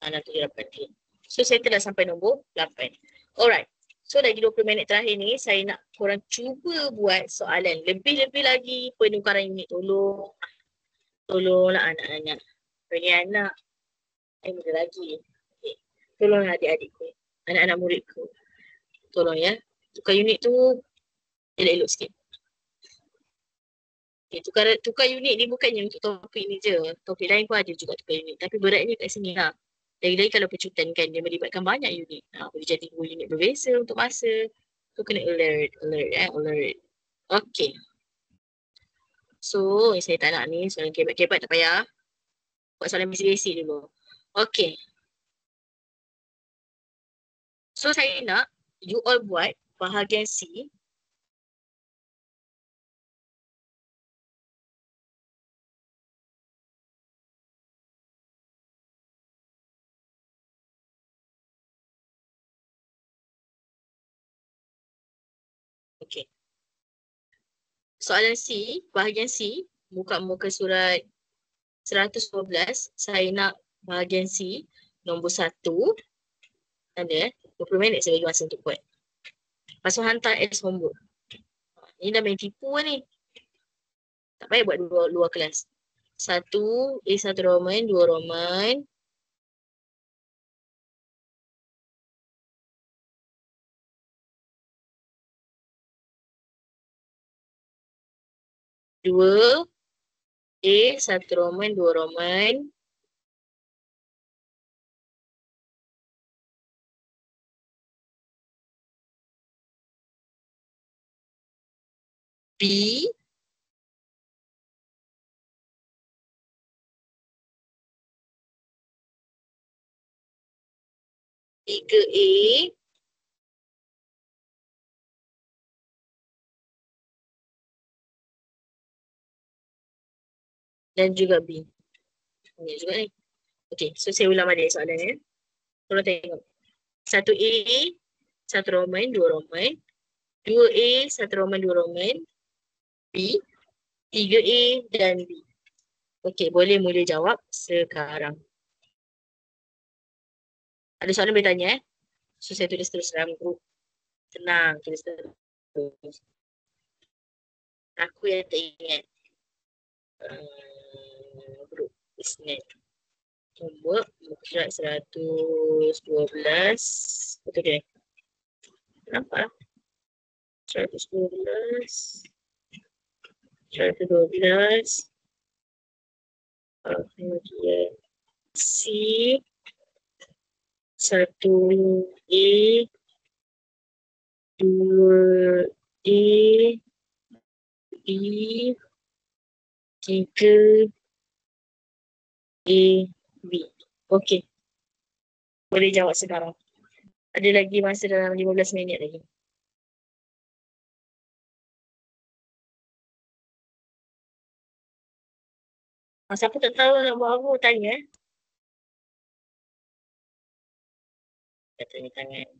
6, 7, 8. Okay. So, settle dah sampai nombor 8. Alright. So, lagi 20 minit terakhir ni, saya nak korang cuba buat soalan. Lebih-lebih lagi penukaran unit. Tolonglah anak-anak. Bagi anak. Muda lagi. Okay. Tolonglah adik-adikku. Anak-anak muridku. Tolong ya. Tukar unit tu elok-elok sikit. Okay, tukar unit ni bukannya untuk topik ni je. Topik lain pun ada juga tukar unit. Tapi beratnya kat sini lah. Lagi-lagi kalau pencutan kan dia melibatkan banyak unit. Boleh jadi 2 unit berbeza untuk masa. Tu kena alert. Okay. So, saya tak nak ni soalan kebat-kebat tak payah. Buat soalan basic-basic dulu. Okay. So, saya nak you all buat bahagian C. Okay. Soalan C, bahagian C, muka surat 112, saya nak bahagian C, nombor 1. Ada 20 minit saya bagi masa untuk buat. Lepas tu hantar as homework. Ni dah main tipu lah ni. Tak payah buat luar kelas. 1, A1 Roman, 2 Roman. Dua, A, 1 Roman, 2 Roman. B, tiga A, dan juga B. Banyak juga ni. Okay, so saya ulang balik soalan ya. Tolong tengok. 1 A, 1 Roman, 2 Roman. 2 A, 1 Roman, 2 Roman. B, 3 A dan B. Okey, boleh mula jawab sekarang. Ada soalan boleh tanya So, saya tulis terus dalam grup. Tenang, tulis terus. Aku yang tak ingat. Grup Isnet. Homework, surat 112. Betul ke? Nampak lah. 112. 112. Kemudian C. 1 A. 2 A. B. 3 A. B. Okey. Boleh jawab sekarang. Ada lagi masa dalam 15 minit lagi. Siapa tak tahu nak buat apa, tanya. Tanya tangan.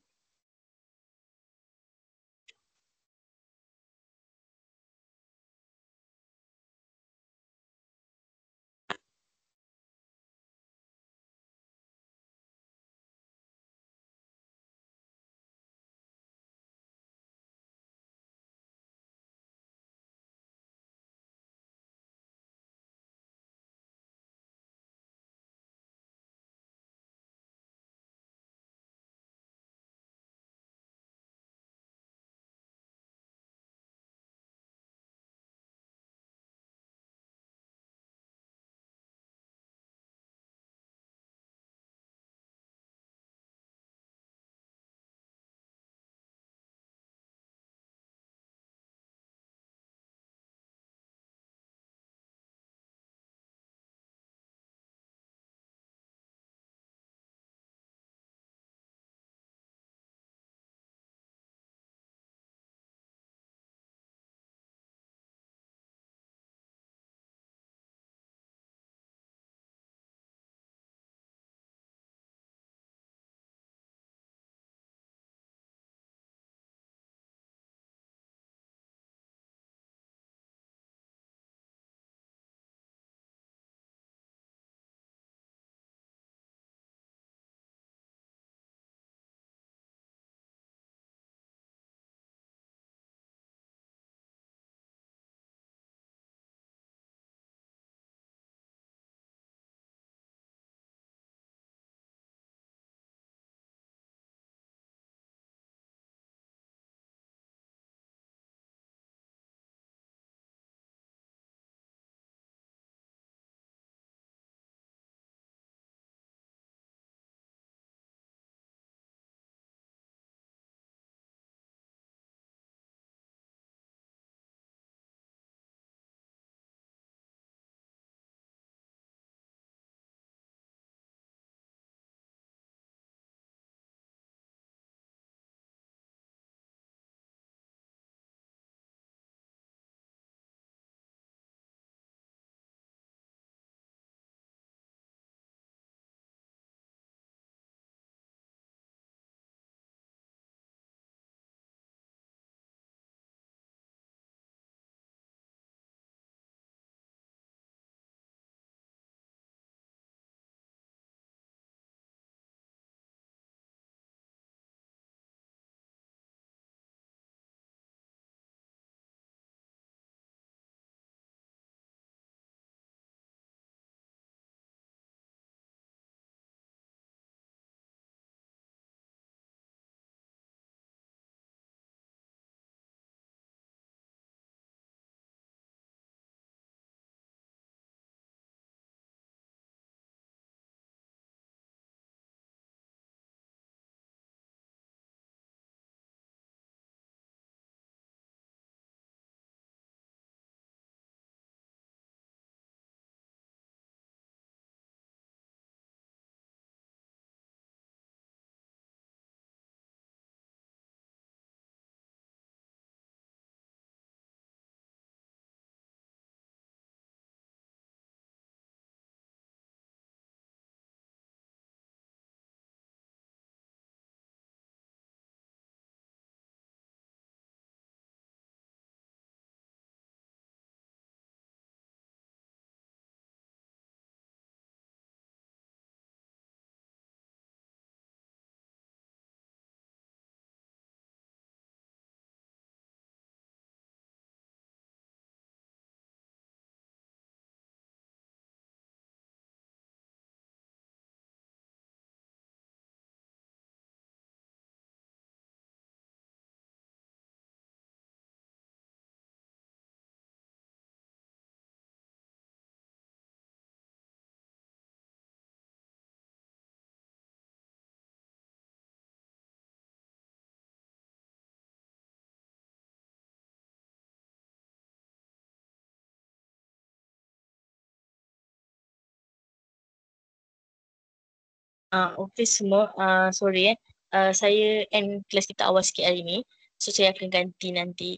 Okay semua. Sorry saya end kelas kita awal sikit hari ni. So saya akan ganti nanti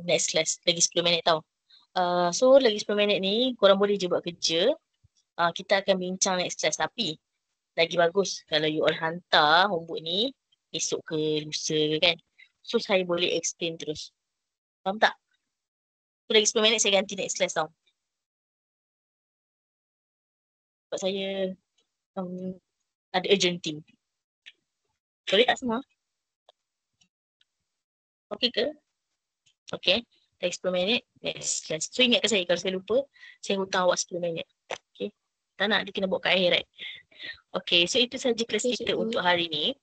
next class. Lagi 10 minit tau. So lagi 10 minit ni korang boleh je buat kerja. Kita akan bincang next class. Tapi lagi bagus kalau you all hantar homework ni esok ke lusa ke kan. So saya boleh explain terus. Faham tak? So lagi 10 minit saya ganti next class tau. Sebab saya ada urgent team. Boleh tak semua? Okay ke? Okay. Lagi 10 minit. Next class. So ingatkan saya kalau saya lupa, saya hutang awak 10 minit. Okay. Tak nak dia kena buat kat akhir right? Okay. So itu saja kelas Okay, kita cikgu. untuk hari ni.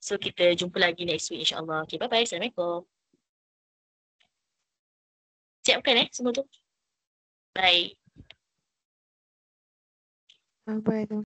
So kita jumpa lagi next week insyaAllah. Okay. Bye-bye. Assalamualaikum. Siapkan semua tu. Bye. Bye-bye.